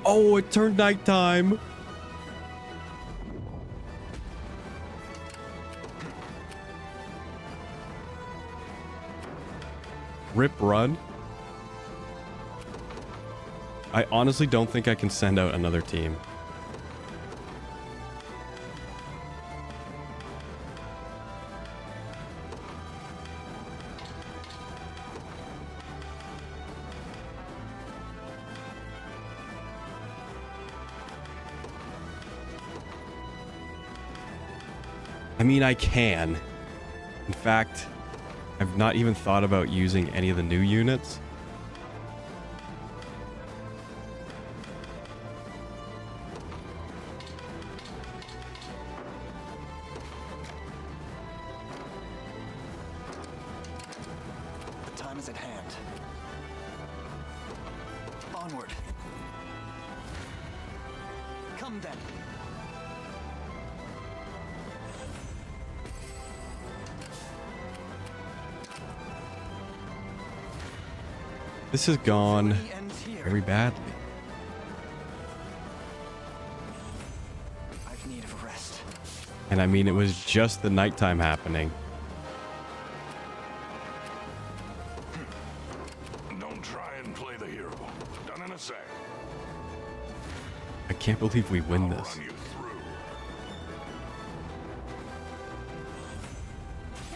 Oh, it turned nighttime. Rip run. I honestly don't think I can send out another team. I mean, I can. In fact, I've not even thought about using any of the new units. The time is at hand. Onward. Come then. This has gone Journey ends here. very badly. I've need of a rest. And I mean, it was just the nighttime happening. Don't try and play the hero. Done in a sec. I can't believe we win I'll this. run you through.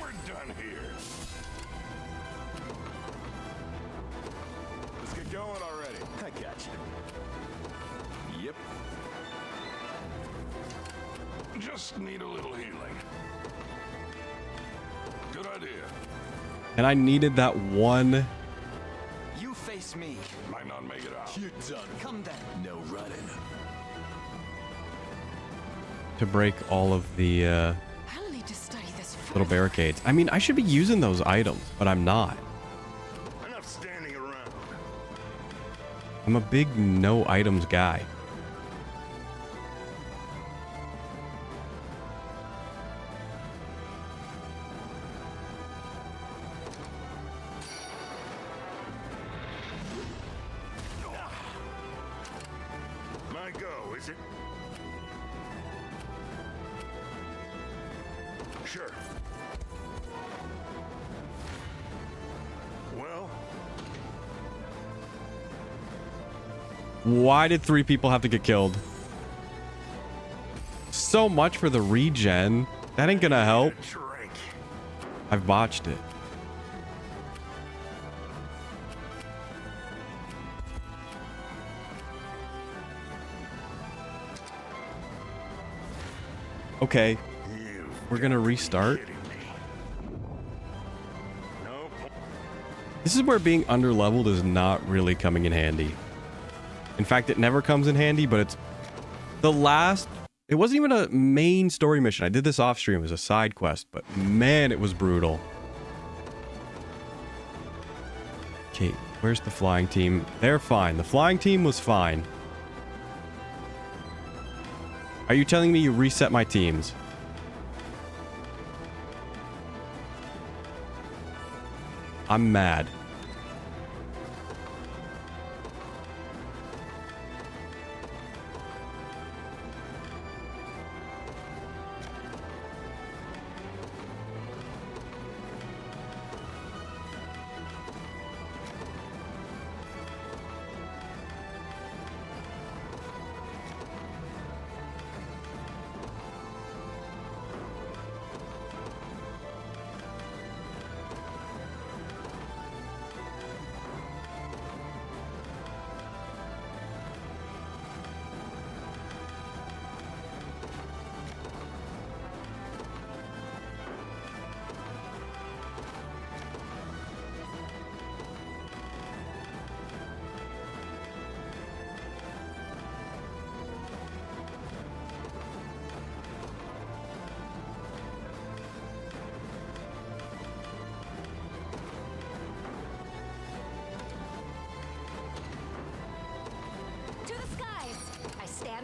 We're done here. Let's get going already. I got you. Yep. Just need a little healing. Good idea. And I needed that one. You face me. Might not make it out. You're done. Come then. No running. To break all of the I'll need to study this little further. barricades. I mean, I should be using those items, but I'm not. Enough standing around. I'm a big no items guy. My go, is it? Sure. Well, Why did 3 people have to get killed? So much for the regen. That ain't gonna help. I've botched it. Okay. We're gonna restart. This is where being underleveled is not really coming in handy. In fact, it never comes in handy, but it's the last... It wasn't even a main story mission. I did this off stream as a side quest, but man, it was brutal. Okay, where's the flying team? They're fine. The flying team was fine. Are you telling me you reset my teams? I'm mad.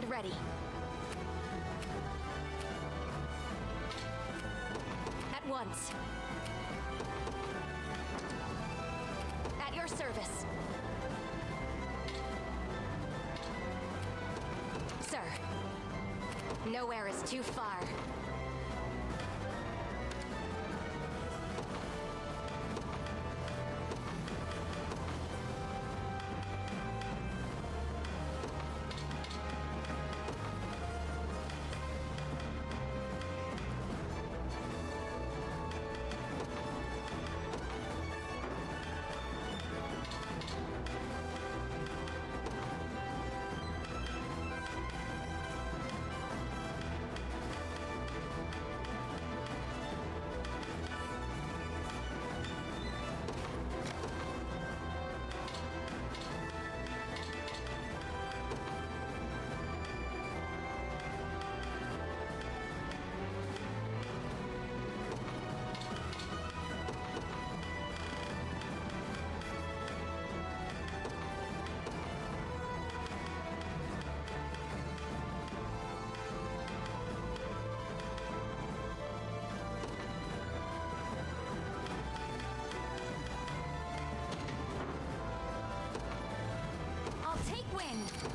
Ready. At once. At your service. Sir, nowhere is too far.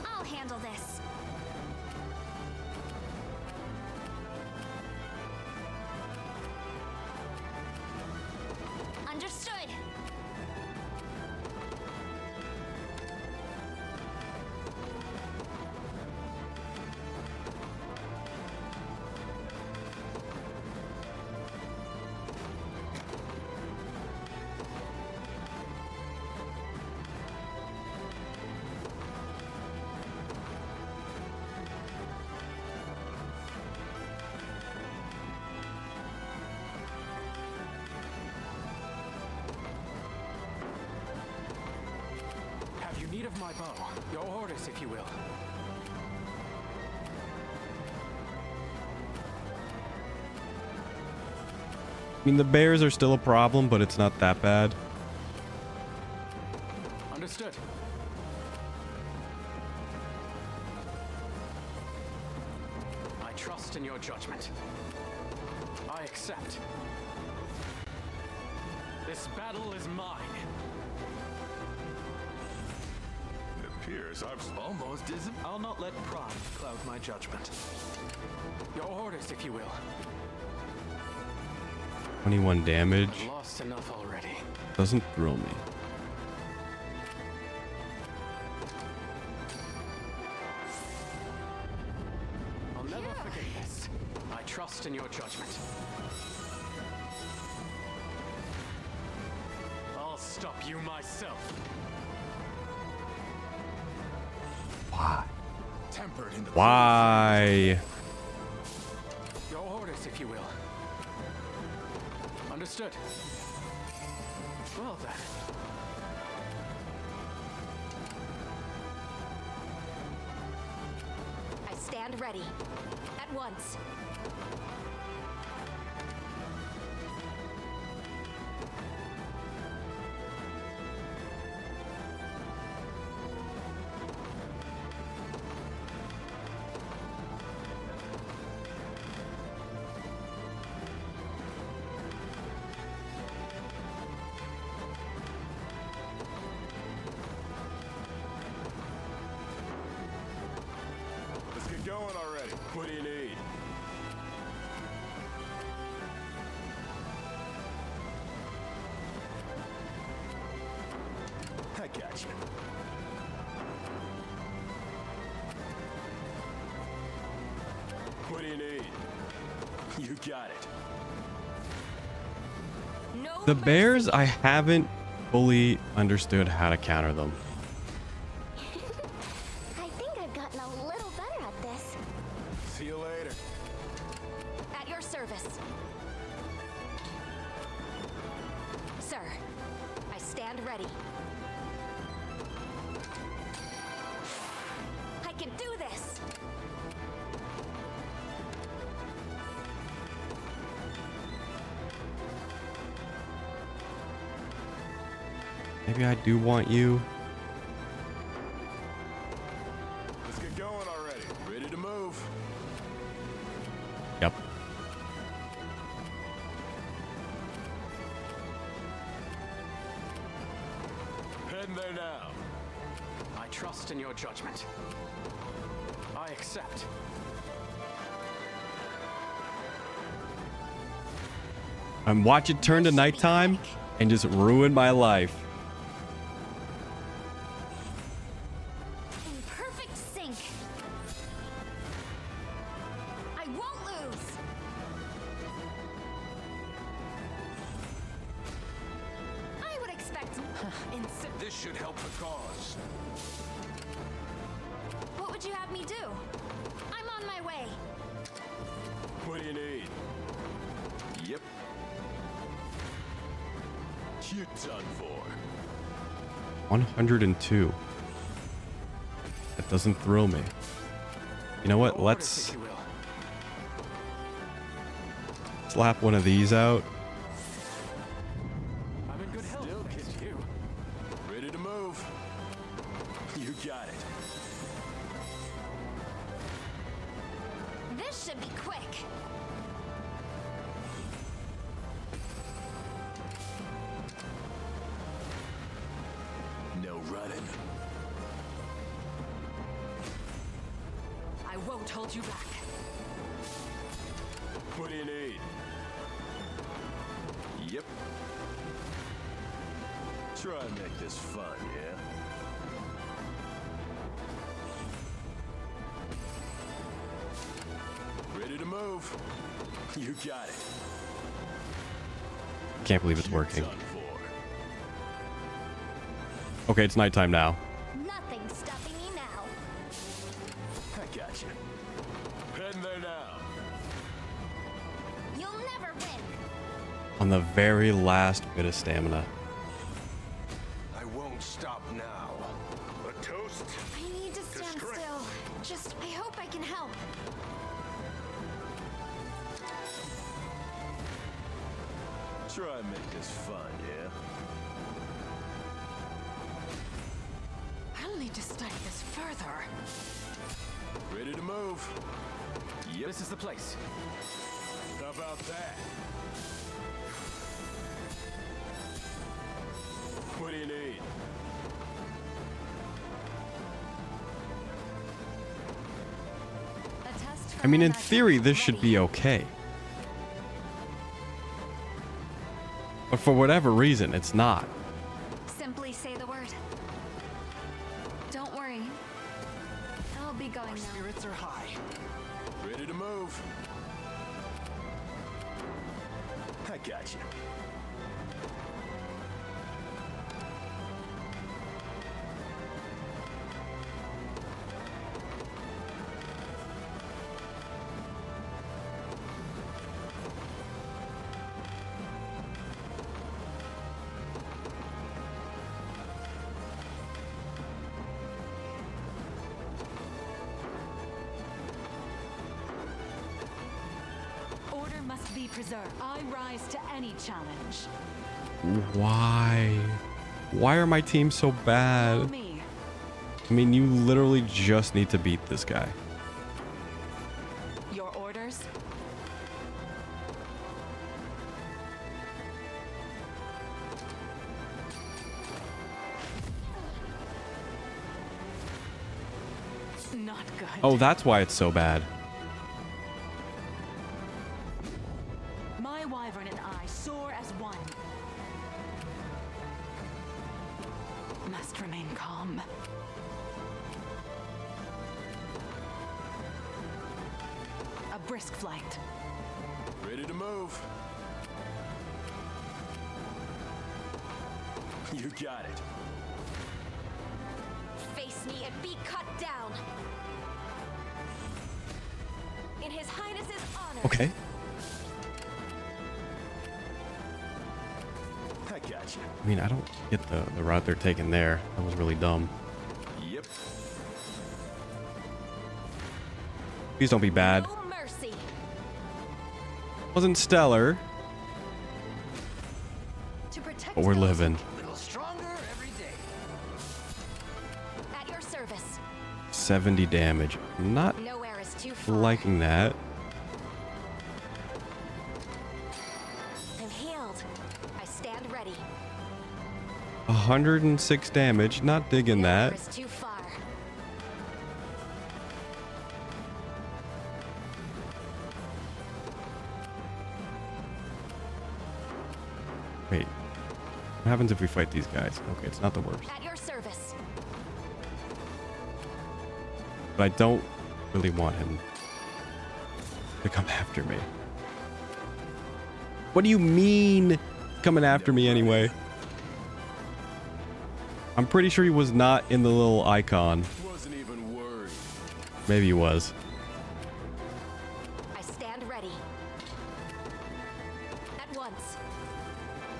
I'll handle this. Understood. Need of my bow. Your orders, if you will. I mean, the bears are still a problem, but it's not that bad. Understood. I trust in your judgment. I accept. This battle is mine. Appears I've almost I'll not let pride cloud my judgment. Your orders, if you will. 21 damage. I've lost enough already. Doesn't thrill me. your judgment. I'll stop you myself. Why? Tempered in the Why? Your orders, if you will. Understood. Well then. I stand ready. At once. Let's get going already. What do you need? I got you. What do you need? You got it. No The mercy. bears, I haven't fully understood how to counter them. I think I've gotten a little better at this. See you later. At your service. Sir, I stand ready. I can do this! Maybe I do want you. Let's get going already. Ready to move. Yep. Heading there now. I trust in your judgment. I accept. And watch it turn to nighttime and just ruin my life. In perfect sync. I won't lose. I would expect This should help the cause. What would you have me do? I'm on my way. What do you need? Yep. You're done for. 102. That doesn't thrill me. You know what? Your orders, Let's if you will. slap one of these out. I'm in good health. Still thanks to you. Ready to move. You got it. This should be quick. No running. I won't hold you back. What do you need? Yep. Try and make this fun, yeah? Ready to move. You got it. Can't believe it's You're working. done for. Okay, it's nighttime now. Nothing's stopping me now. I got you. Heading there now. You'll never win. On the very last bit of stamina. I won't stop now. A toast? I need to stand strength. still. Just, I hope I can help. Try and make this fun, yeah? I'll need to study this further. Ready to move. Yep. This is the place. How about that? What do you need? A test for I mean, my in magic. theory, this should be okay. But for whatever reason, it's not. Simply say the word. Don't worry. I'll be going now. Spirits are high. Ready to move. Gotcha. Order must be preserved. I rise to any challenge. Why? Why are my teams so Follow bad? me. I mean, you literally just need to beat this guy. Your orders? Not good. Oh, that's why it's so bad. My wyvern and I soar as one. Must remain calm. A brisk flight. Ready to move. You got it. Face me and be cut down. In His Highness's honor. Okay. I gotcha. I mean, I don't get the route they're taking there. That was really dumb. Yep. Please don't be bad. No mercy. Wasn't stellar, To protect but we're those living. A little stronger every day. At your service. 70 damage. Not Nowhere is too far. liking that. I'm healed. I stand ready. 106 damage. Not digging Nowhere that. is too far. Wait. What happens if we fight these guys? Okay, it's not the worst. At your service. But I don't really want him to come after me. What do you mean coming after me anyway? I'm pretty sure he was not in the little icon. Wasn't even worried. Maybe he was. I stand ready. At once.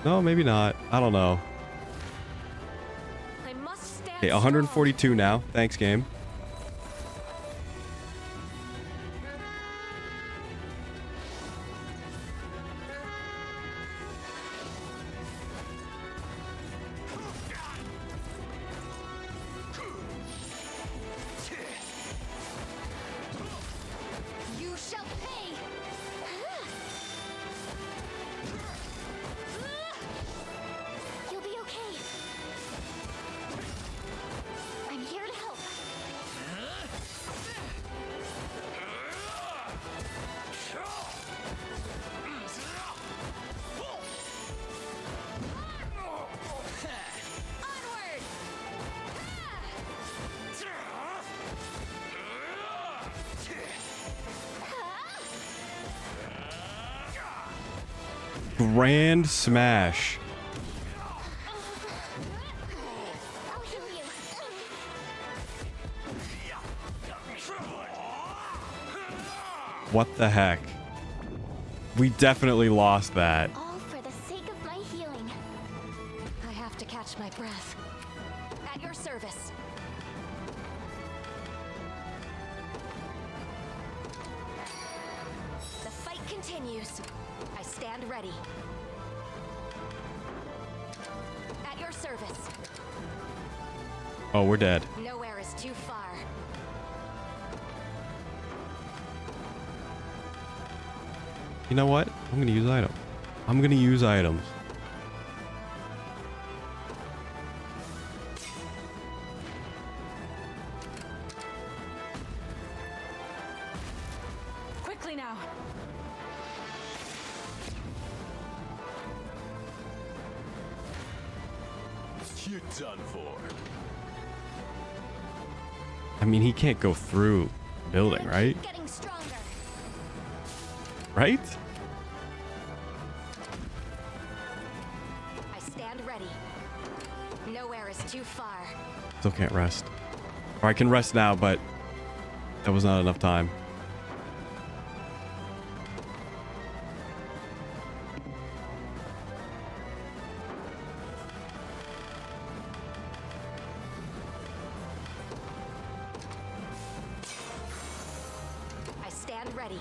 No, maybe not. I don't know. I must stand Okay, strong. 142 now. Thanks, game. You shall pay. You'll be okay. I'm here to help. Onward! Grand smash. I'll heal you. What the heck? We definitely lost that. All for the sake of my healing. I have to catch my breath. At your service. The fight continues. I stand ready. At your service. Oh, we're dead. Nowhere is too far. You know what? I'm gonna use item. I'm gonna use items. Quickly now. You're done for. I mean, he can't go through the building, right? Getting stronger. Right? Nowhere is too far. Still can't rest. Or I can rest now, but that was not enough time. I stand ready.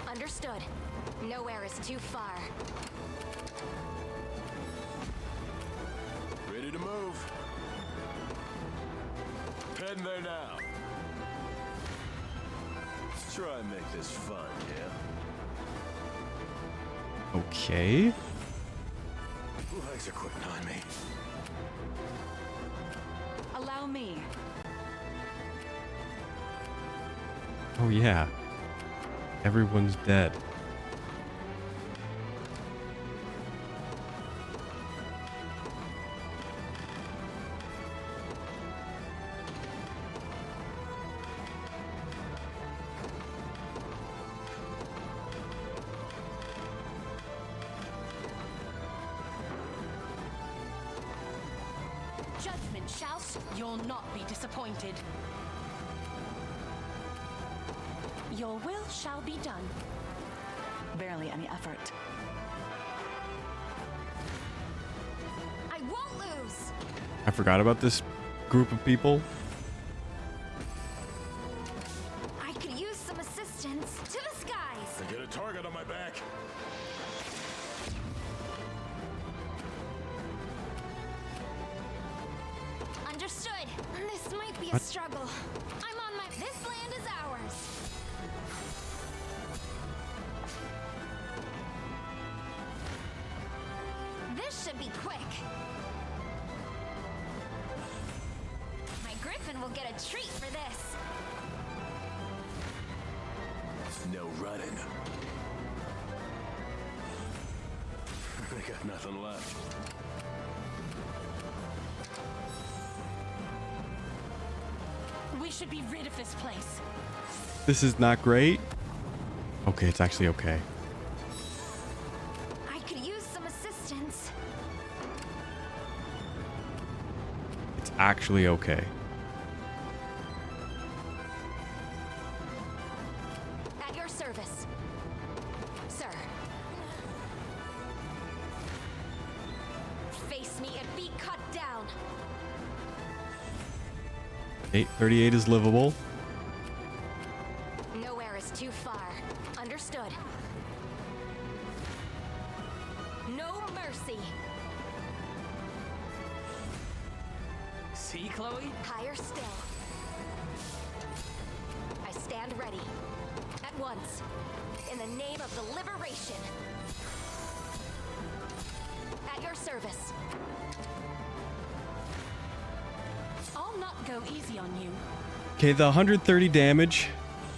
Understood. Nowhere is too far. Ready to move. Heading there now. Try and make this fun, yeah? Okay. Legs are quitting on me. Allow me. Oh yeah. Everyone's dead. Judgment shouts, you'll not be disappointed. Your will shall be done. Barely any effort. I won't lose! I forgot about this group of people. I could use some assistance. To the skies! I get a target on my back. Understood. This might be a What? struggle. I'm on my... This land is ours. This should be quick. My griffin will get a treat for this. No running. I got nothing left. We should be rid of this place. This is not great. Okay, it's actually okay. I could use some assistance. It's actually okay. At your service. Sir. Face me and be cut down. 838 is livable. Nowhere is too far. Understood. No mercy. See, Chloe? Higher still. I stand ready. At once. In the name of the liberation. At your service. I'll not go easy on you. Okay, the 130 damage.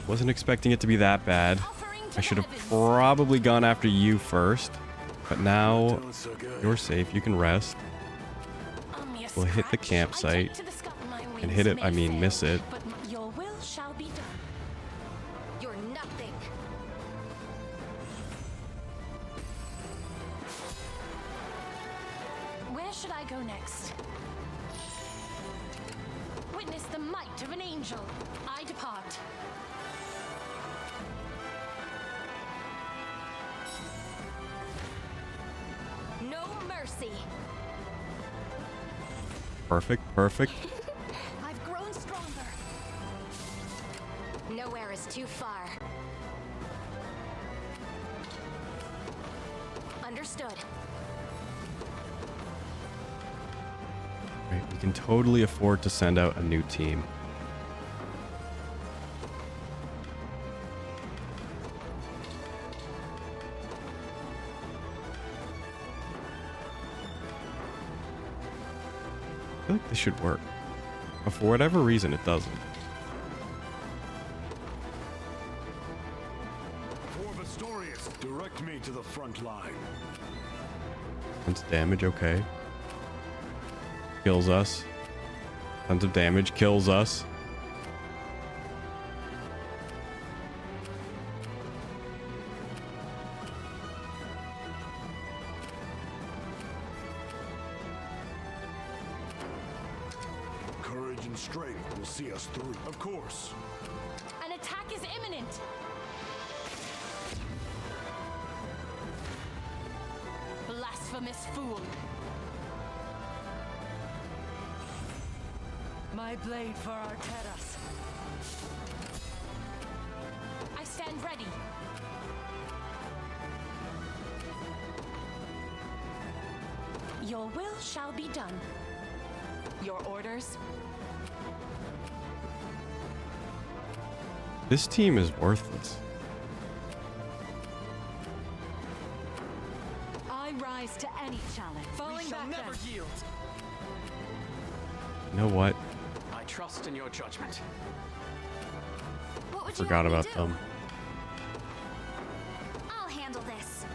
Wasn't expecting it to be that bad. Offering to I should have heavens. probably gone after you first. But now Doing so good. you're safe. You can rest. Only a We'll hit the scratch. I campsite take to the sky, my and wings hit it. may I mean, fail, miss it. But your will shall be done. You're nothing. Where should I go next? Witness the might of an angel. I depart. No mercy. Perfect, perfect. I've grown stronger. Nowhere is too far. Understood. Right, we can totally afford to send out a new team. I feel like this should work. But for whatever reason, it doesn't. Corvustorius, direct me to the front line. Tons of damage, okay. Kills us. Tons of damage, kills us. Team strength will see us through. Of course. An attack is imminent. Blasphemous fool. My blade for Arteras. I stand ready. Your will shall be done. Your orders? This team is worthless. I rise to any challenge. Falling back Never then. yield. You know what? I trust in your judgment. What would you Forgot have me about do? them. I'll handle this.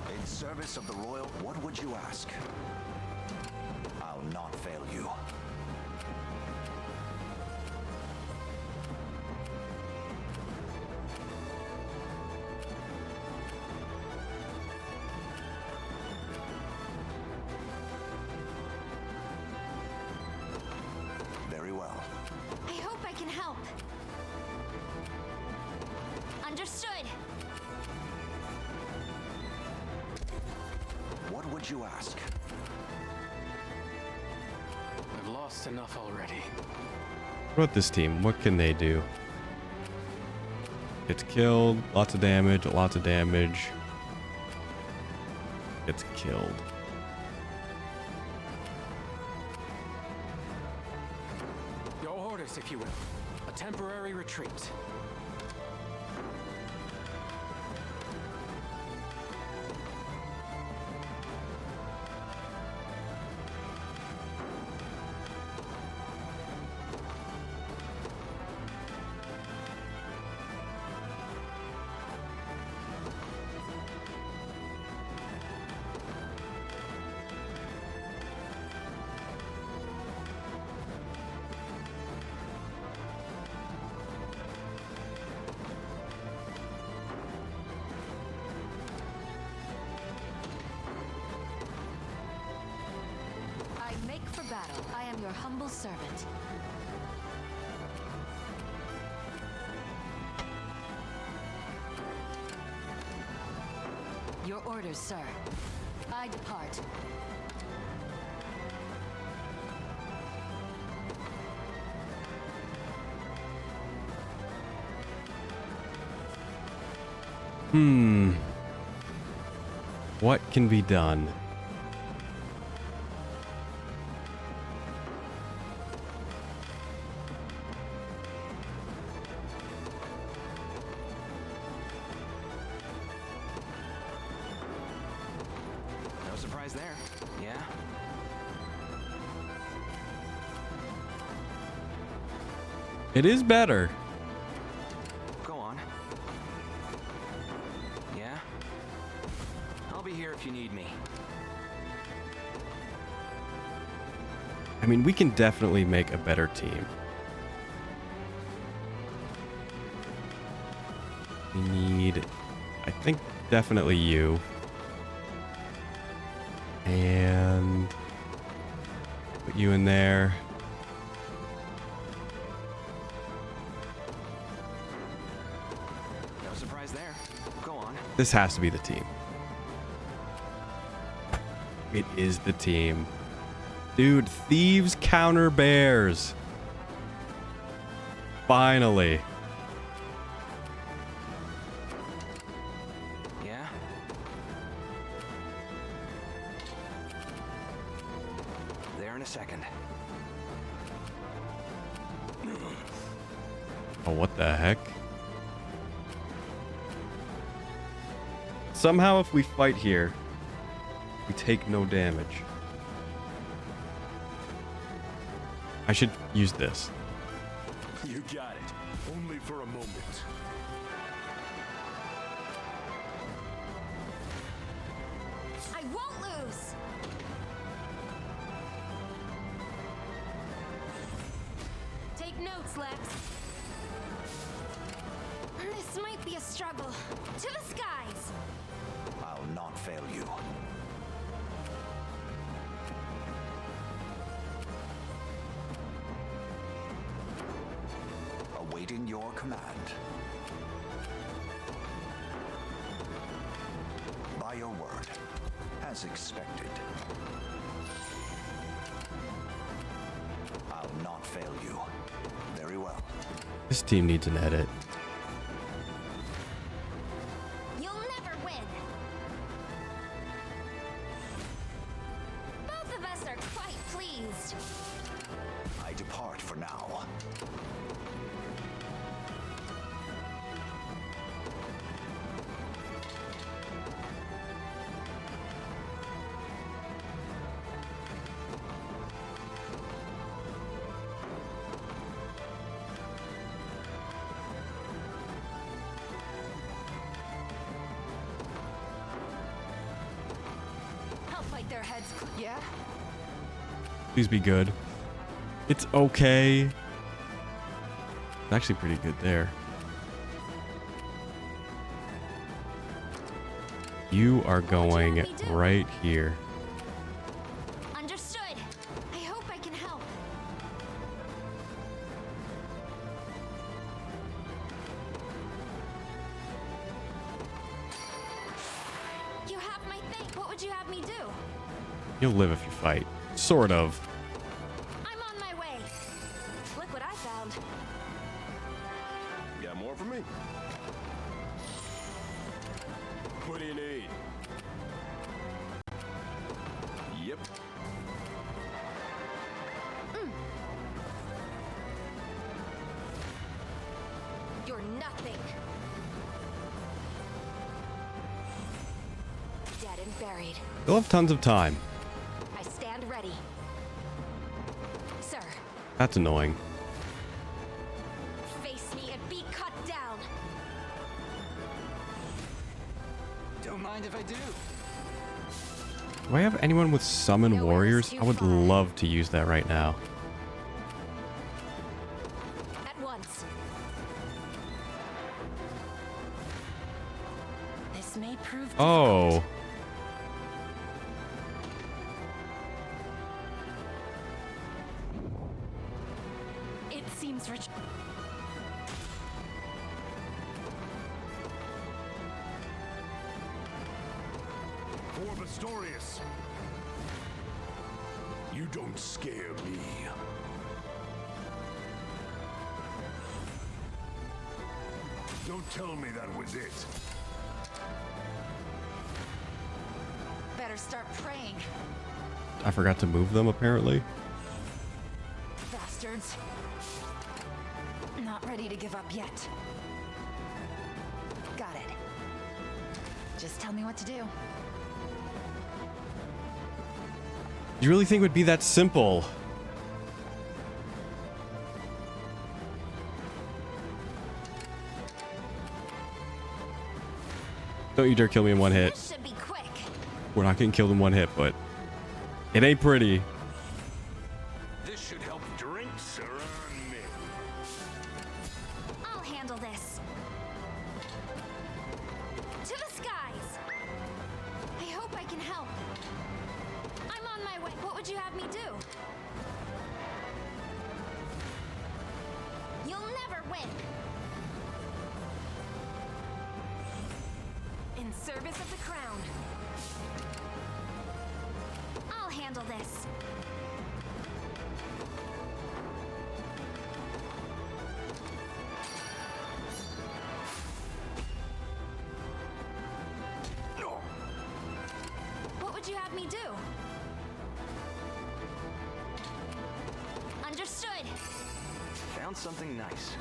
In service of the royal, what would you ask? I'll not fail you. Very well. I hope I can help. Understood. What would you ask? I've lost enough already. What about this team? What can they do? Gets killed, lots of damage, lots of damage. Gets killed. Your orders, if you will. A temporary retreat. I make for battle. I am your humble servant. Your orders, sir. I depart. What can be done? No surprise there. Yeah? It is better. Go on. Yeah? I'll be here if you need me. I mean, we can definitely make a better team. We need, I think, definitely you. And put you in there. No surprise there. Go on. This has to be the team. It is the team. Dude, thieves counter bears. Finally. Yeah? There in a second. Oh, what the heck? Somehow if we fight here, we take no damage. I should use this. You got it. Only for a moment. I won't lose. notes, Lex. This might be a struggle. To the skies! I'll not fail you. Awaiting your command. By your word, as expected. I'll not fail you. Very well. This team needs an edit. You'll never win. Both of us are quite pleased. I depart for now. I'll fight their heads. Yeah? Please be good. It's okay. It's actually pretty good there. You are going right here. Understood. I hope I can help. You have my thing. What would you have me do? You'll live if you fight. Sort of. I'm on my way. Look what I found. Got more for me? What do you need? Yep. You're nothing. Dead and buried. You'll have tons of time. I stand ready. Sir, That's annoying. face me and be cut down. Don't mind if I do. Do I have anyone with summon Nowhere is warriors? too I would far. love to use that right now. At once. This may prove Oh. It seems rich. Pistorius. You don't scare me. Don't tell me that was it. Better start praying. I forgot to move them, apparently. Bastards. Not ready to give up yet. Got it. Just tell me what to do. You really think it would be that simple? Don't you dare kill me in one hit. This should be quick. We're not getting killed in one hit, but it ain't pretty. This should help. Drinks are on me. I'll handle this. To the skies. I hope I can help. I'm on my way. What would you have me do? You'll never win. In service of the crown. I'll handle this. What would you have me do? Understood. Found something nice.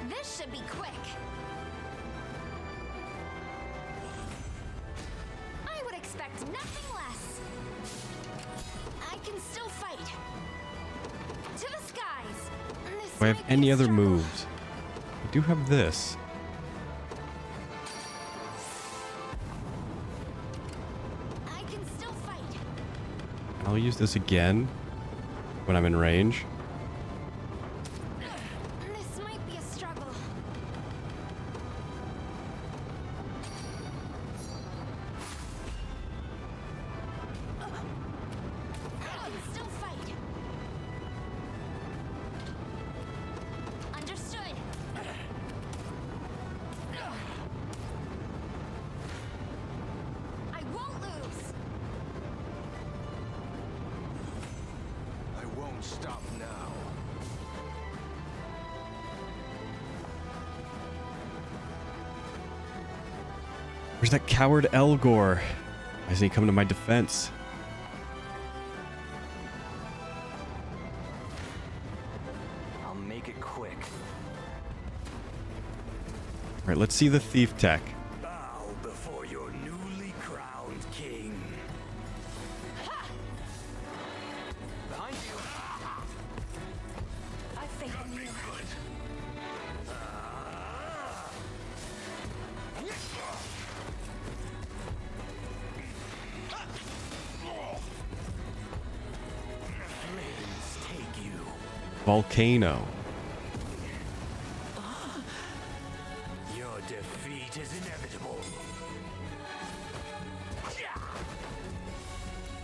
This should be quick. I would expect nothing less. I can still fight. To the skies. This Do I have might be any a other struggle. moves? I do have this. I can still fight. I'll use this again. when I'm in range. This might be a struggle. I can still fight. Understood. I won't lose. I won't stop now. Where's that coward Elgor? Why doesn't he come to my defense? I'll make it quick. All right, let's see the thief tech. Bow before your newly crowned king. Behind you. I faith in you. Flames take you. Volcano. Your defeat is inevitable.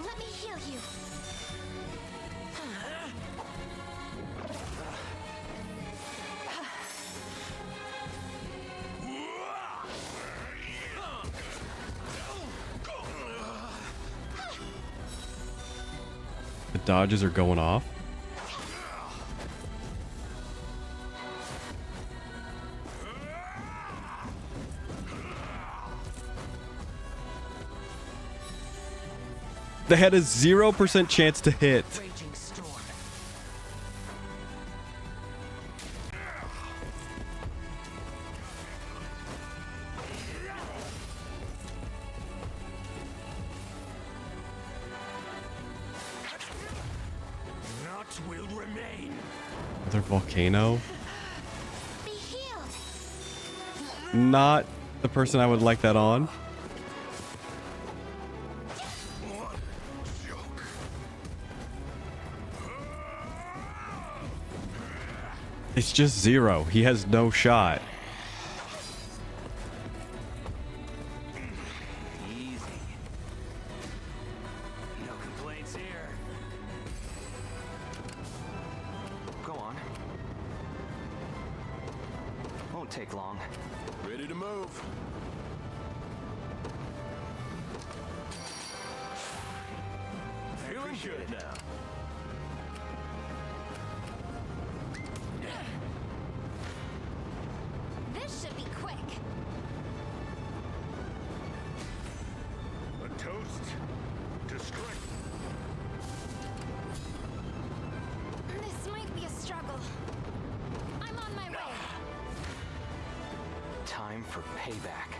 Let me heal you. The dodges are going off. They had a 0% chance to hit. Raging storm. Naught will remain. Another volcano. Be healed. Not the person I would like that on. What a joke. It's just 0. He has no shot. Easy. No complaints here. Go on. Won't take long. Ready to move. Feeling good now. This should be quick. A toast to strength. This might be a struggle. I'm on my way. Time for payback.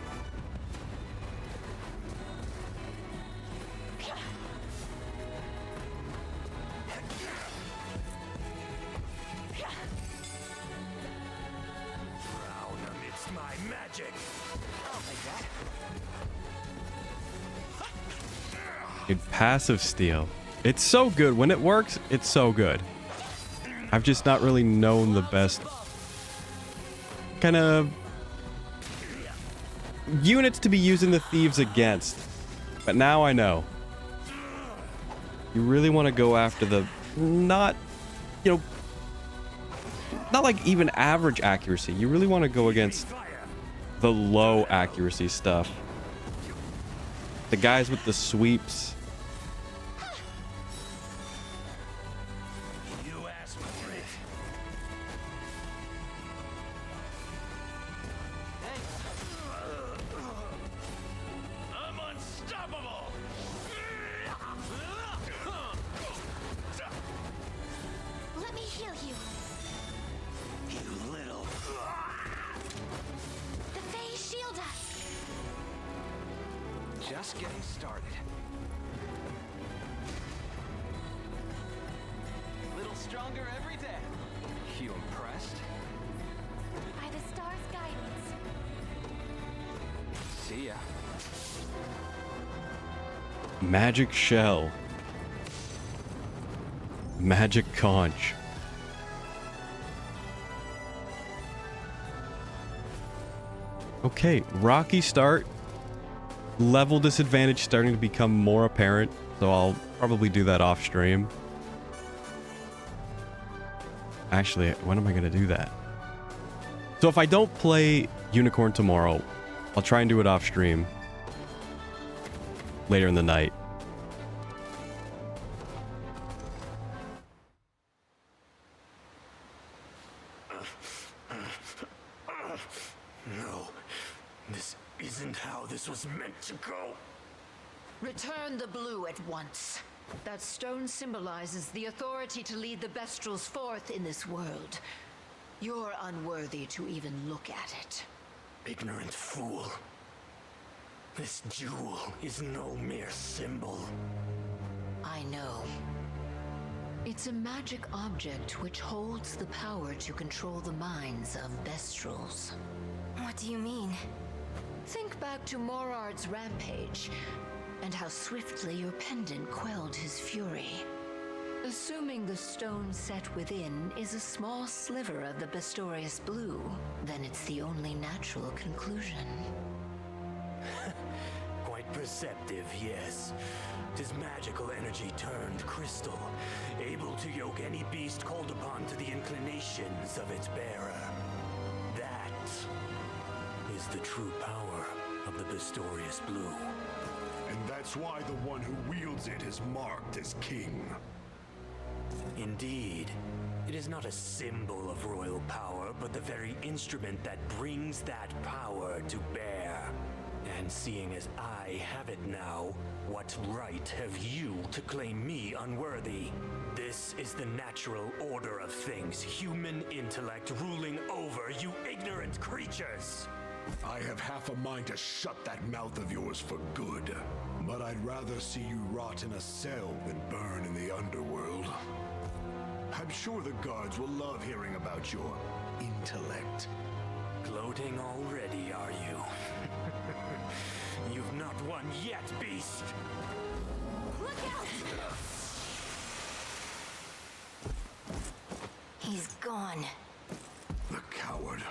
Drown amidst my magic. I'll take that. Dude, passive steal. It's so good. When it works, it's so good. I've just not really known the best kind of units to be using the thieves against. But now I know. You really want to go after the not, you know, not like even average accuracy. You really want to go against the low accuracy stuff. The guys with the sweeps. You asked for it. I'm unstoppable. Let me heal you. You little. The Fae shield us. Just getting started. Little stronger every day. You impressed? By the star's guidance. See ya. Magic shell. Magic conch. Okay, rocky start. Level disadvantage starting to become more apparent, so I'll probably do that off stream. Actually, when am I going to do that? So if I don't play Unicorn tomorrow, I'll try and do it off stream later in the night. No, this isn't how this was meant to go. Return the blue at once. That stone symbolizes the authority to lead the Bestrels forth in this world. You're unworthy to even look at it. Ignorant fool. This jewel is no mere symbol. I know. It's a magic object which holds the power to control the minds of Bestrels. What do you mean? Think back to Morard's rampage, and how swiftly your pendant quelled his fury. Assuming the stone set within is a small sliver of the Bestorius blue, then it's the only natural conclusion. Quite perceptive, yes. 'Tis magical energy turned crystal, able to yoke any beast called upon to the inclinations of its bearer. That is the true power of the Bestorius blue. And that's why the one who wields it is marked as king. Indeed, it is not a symbol of royal power, but the very instrument that brings that power to bear. And seeing as I have it now, what right have you to claim me unworthy? This is the natural order of things, human intellect ruling over you ignorant creatures. I have half a mind to shut that mouth of yours for good. But I'd rather see you rot in a cell than burn in the underworld. I'm sure the guards will love hearing about your intellect. Gloating already, are you? You've not won yet, beast! Look out! He's gone. The coward.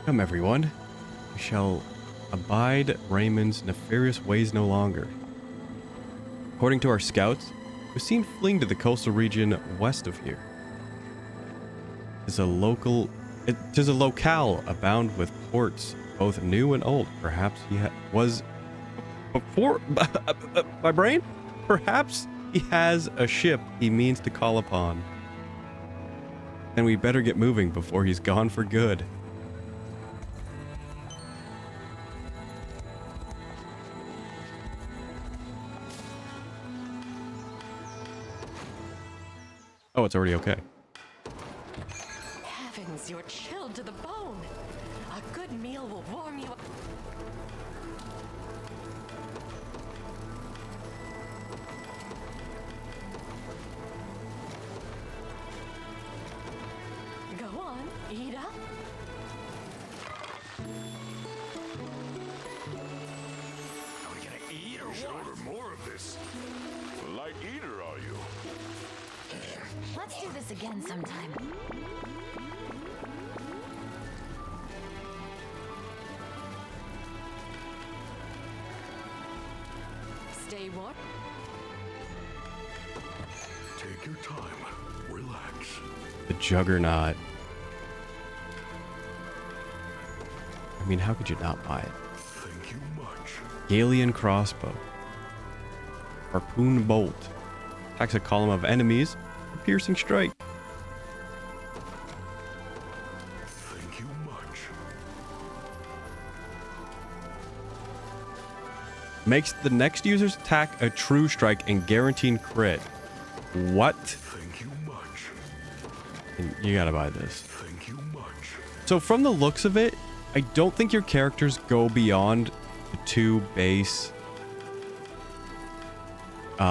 Come, everyone. We shall abide Raymond's nefarious ways no longer. According to our scouts, we've seen fleeing to the coastal region west of here. It is a locale abound with ports, both new and old. Perhaps he was before my brain. Perhaps he has a ship he means to call upon. Then we better get moving before he's gone for good. Oh, it's already okay. Heavens, you're chilled to the bone. A good meal will warm you up. Go on, eat up. Are we gonna eat or should order more of this? Light eater, are you? Let's do this again sometime. Stay warm. Take your time. Relax. The Juggernaut. I mean, how could you not buy it? Thank you much. Galeon crossbow. Harpoon bolt. Attacks a column of enemies. A piercing strike. Thank you much. Makes the next user's attack a true strike and guaranteed crit. What? Thank you much. And you gotta buy this. Thank you much. So from the looks of it, I don't think your characters go beyond the 2 base AP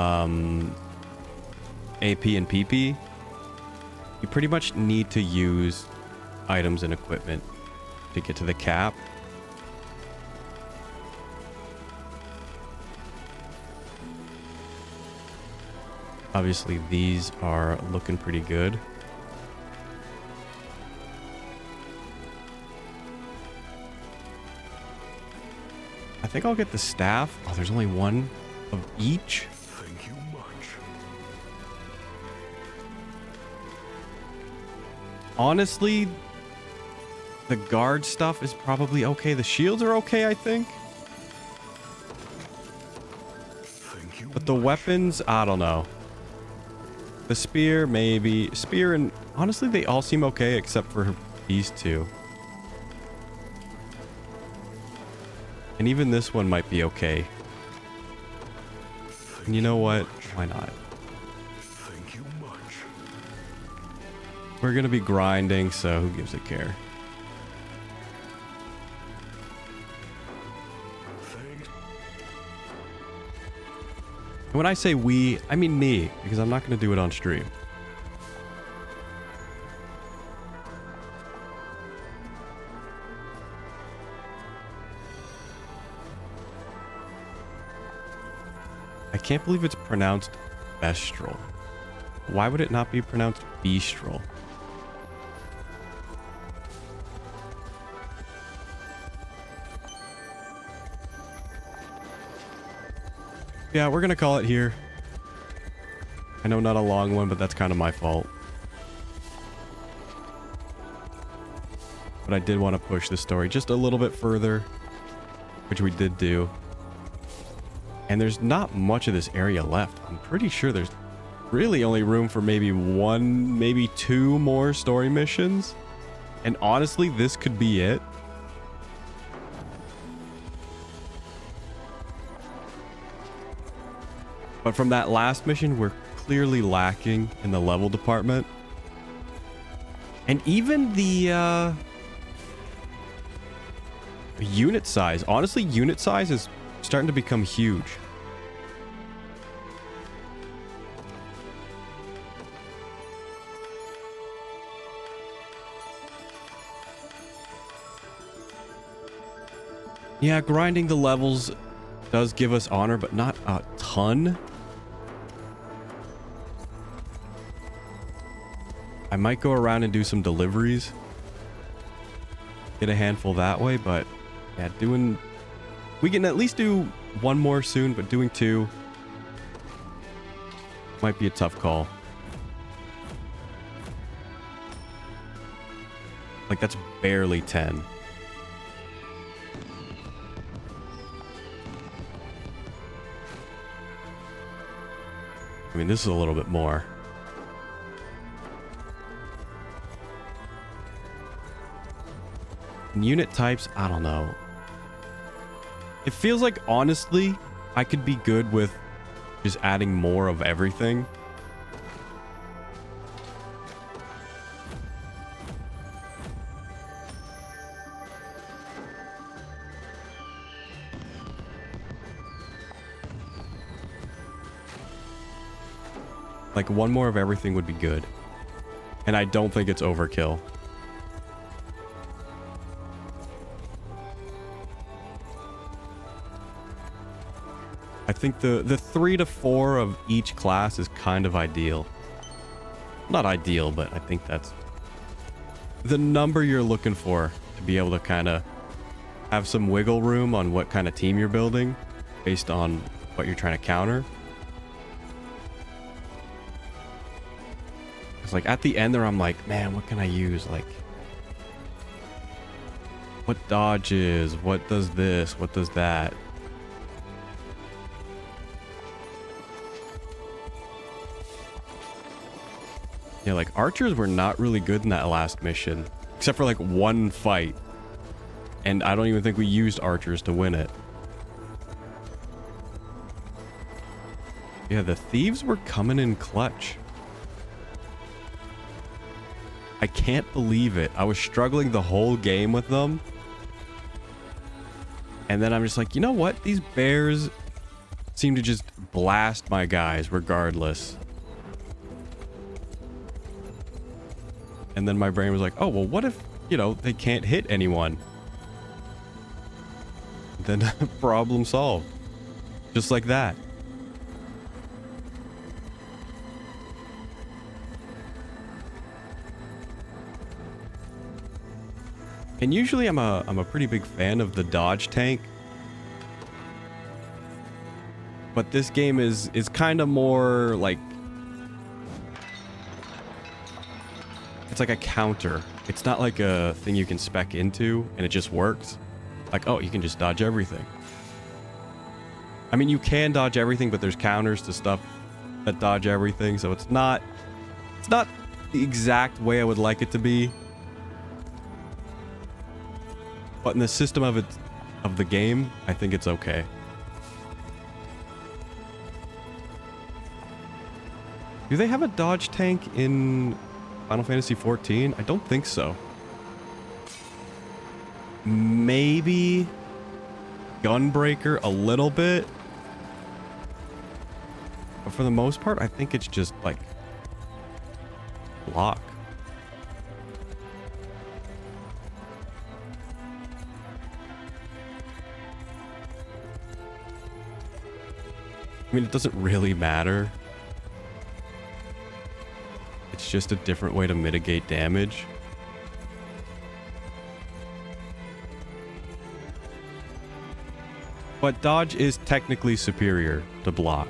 and PP. You pretty much need to use items and equipment to get to the cap. Obviously, these are looking pretty good. I think I'll get the staff. Oh, there's only one of each. Thank you much. Honestly, the guard stuff is probably okay. The shields are okay, I think. Thank you But the weapons, I don't know. The spear, maybe. Spear and... Honestly, they all seem okay except for these 2. And even this one might be okay. And you know what? Why not? Thank you much. We're gonna be grinding, so who gives a care? Thanks. And when I say we, I mean me, because I'm not gonna do it on stream. I can't believe it's pronounced Bestral. Why would it not be pronounced Beastral? Yeah, we're gonna call it here. I know not a long one, but that's kind of my fault. But I did want to push the story just a little bit further, which we did do. And there's not much of this area left. I'm pretty sure there's really only room for maybe 1, maybe 2 more story missions. And honestly, this could be it. But from that last mission, we're clearly lacking in the level department. And even the unit size. Honestly, unit size is starting to become huge. Yeah, grinding the levels does give us honor, but not a ton. I might go around and do some deliveries. Get a handful that way, but yeah, we can at least do 1 more soon, but doing 2 might be a tough call. Like, that's barely 10. I mean, this is a little bit more. And unit types, I don't know. It feels like, honestly, I could be good with just adding more of everything. Like, 1 more of everything would be good. And I don't think it's overkill. I think the 3 to 4 of each class is kind of ideal. Not ideal, but I think that's the number you're looking for to be able to kind of have some wiggle room on what kind of team you're building based on what you're trying to counter. It's like at the end there, I'm like, man, what can I use? Like, what dodges? What does this? What does that? Yeah, like archers were not really good in that last mission, except for like 1 fight. And I don't even think we used archers to win it. Yeah, the thieves were coming in clutch. I can't believe it. I was struggling the whole game with them. And then I'm just like, you know what? These bears seem to just blast my guys regardless. And then my brain was like, oh, well, what if, you know, they can't hit anyone? Then problem solved. Just like that. And usually I'm a pretty big fan of the dodge tank. But this game is kind of more like, it's like a counter. It's not like a thing you can spec into and it just works. Like, oh, you can just dodge everything. I mean, you can dodge everything, but there's counters to stuff that dodge everything. So it's not the exact way I would like it to be. But in the system of the game, I think it's okay. Do they have a dodge tank in Final Fantasy XIV? I don't think so. Maybe Gunbreaker a little bit. But for the most part, I think it's just like block. I mean, it doesn't really matter. It's just a different way to mitigate damage. But dodge is technically superior to block.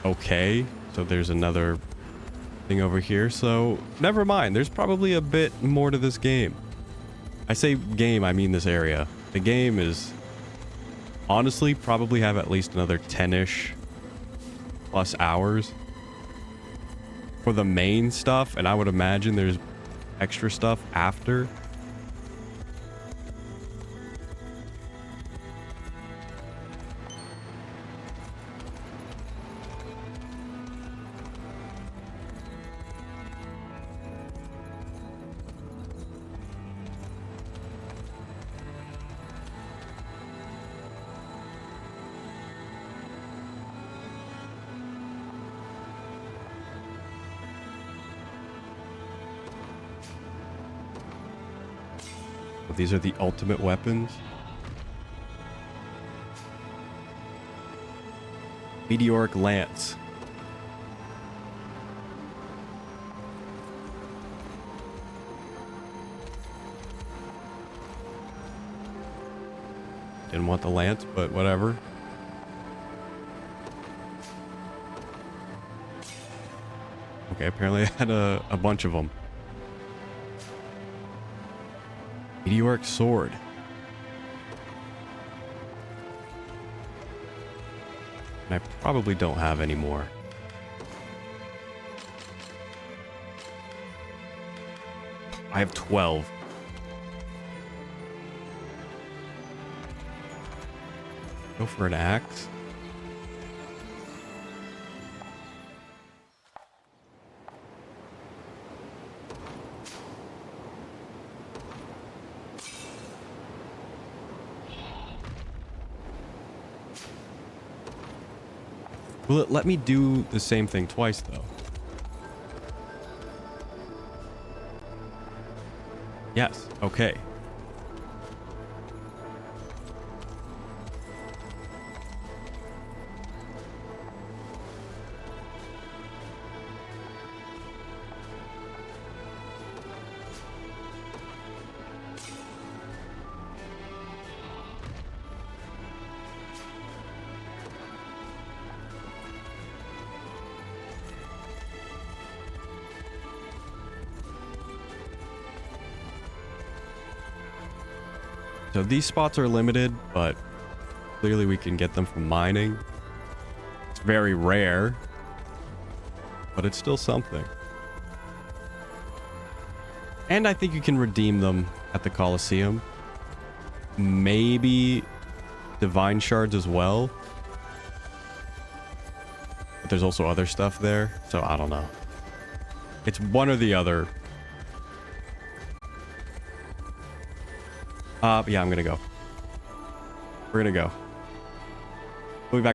Okay, so there's another thing over here, so never mind. There's probably a bit more to this game. I say game, I mean this area. The game is honestly probably have at least another 10-ish plus hours for the main stuff, and I would imagine there's extra stuff after. These are the ultimate weapons. Meteoric Lance. Didn't want the lance, but whatever. Okay, apparently I had a bunch of them. Meteoric Sword. And I probably don't have any more. I have 12. Go for an axe. Will it let me do the same thing twice, though? Yes. Okay. So these spots are limited, but clearly we can get them from mining. It's very rare, but it's still something. And I think you can redeem them at the Colosseum. Maybe divine shards as well. But there's also other stuff there, so I don't know. It's one or the other. Yeah, I'm gonna go. We're gonna go.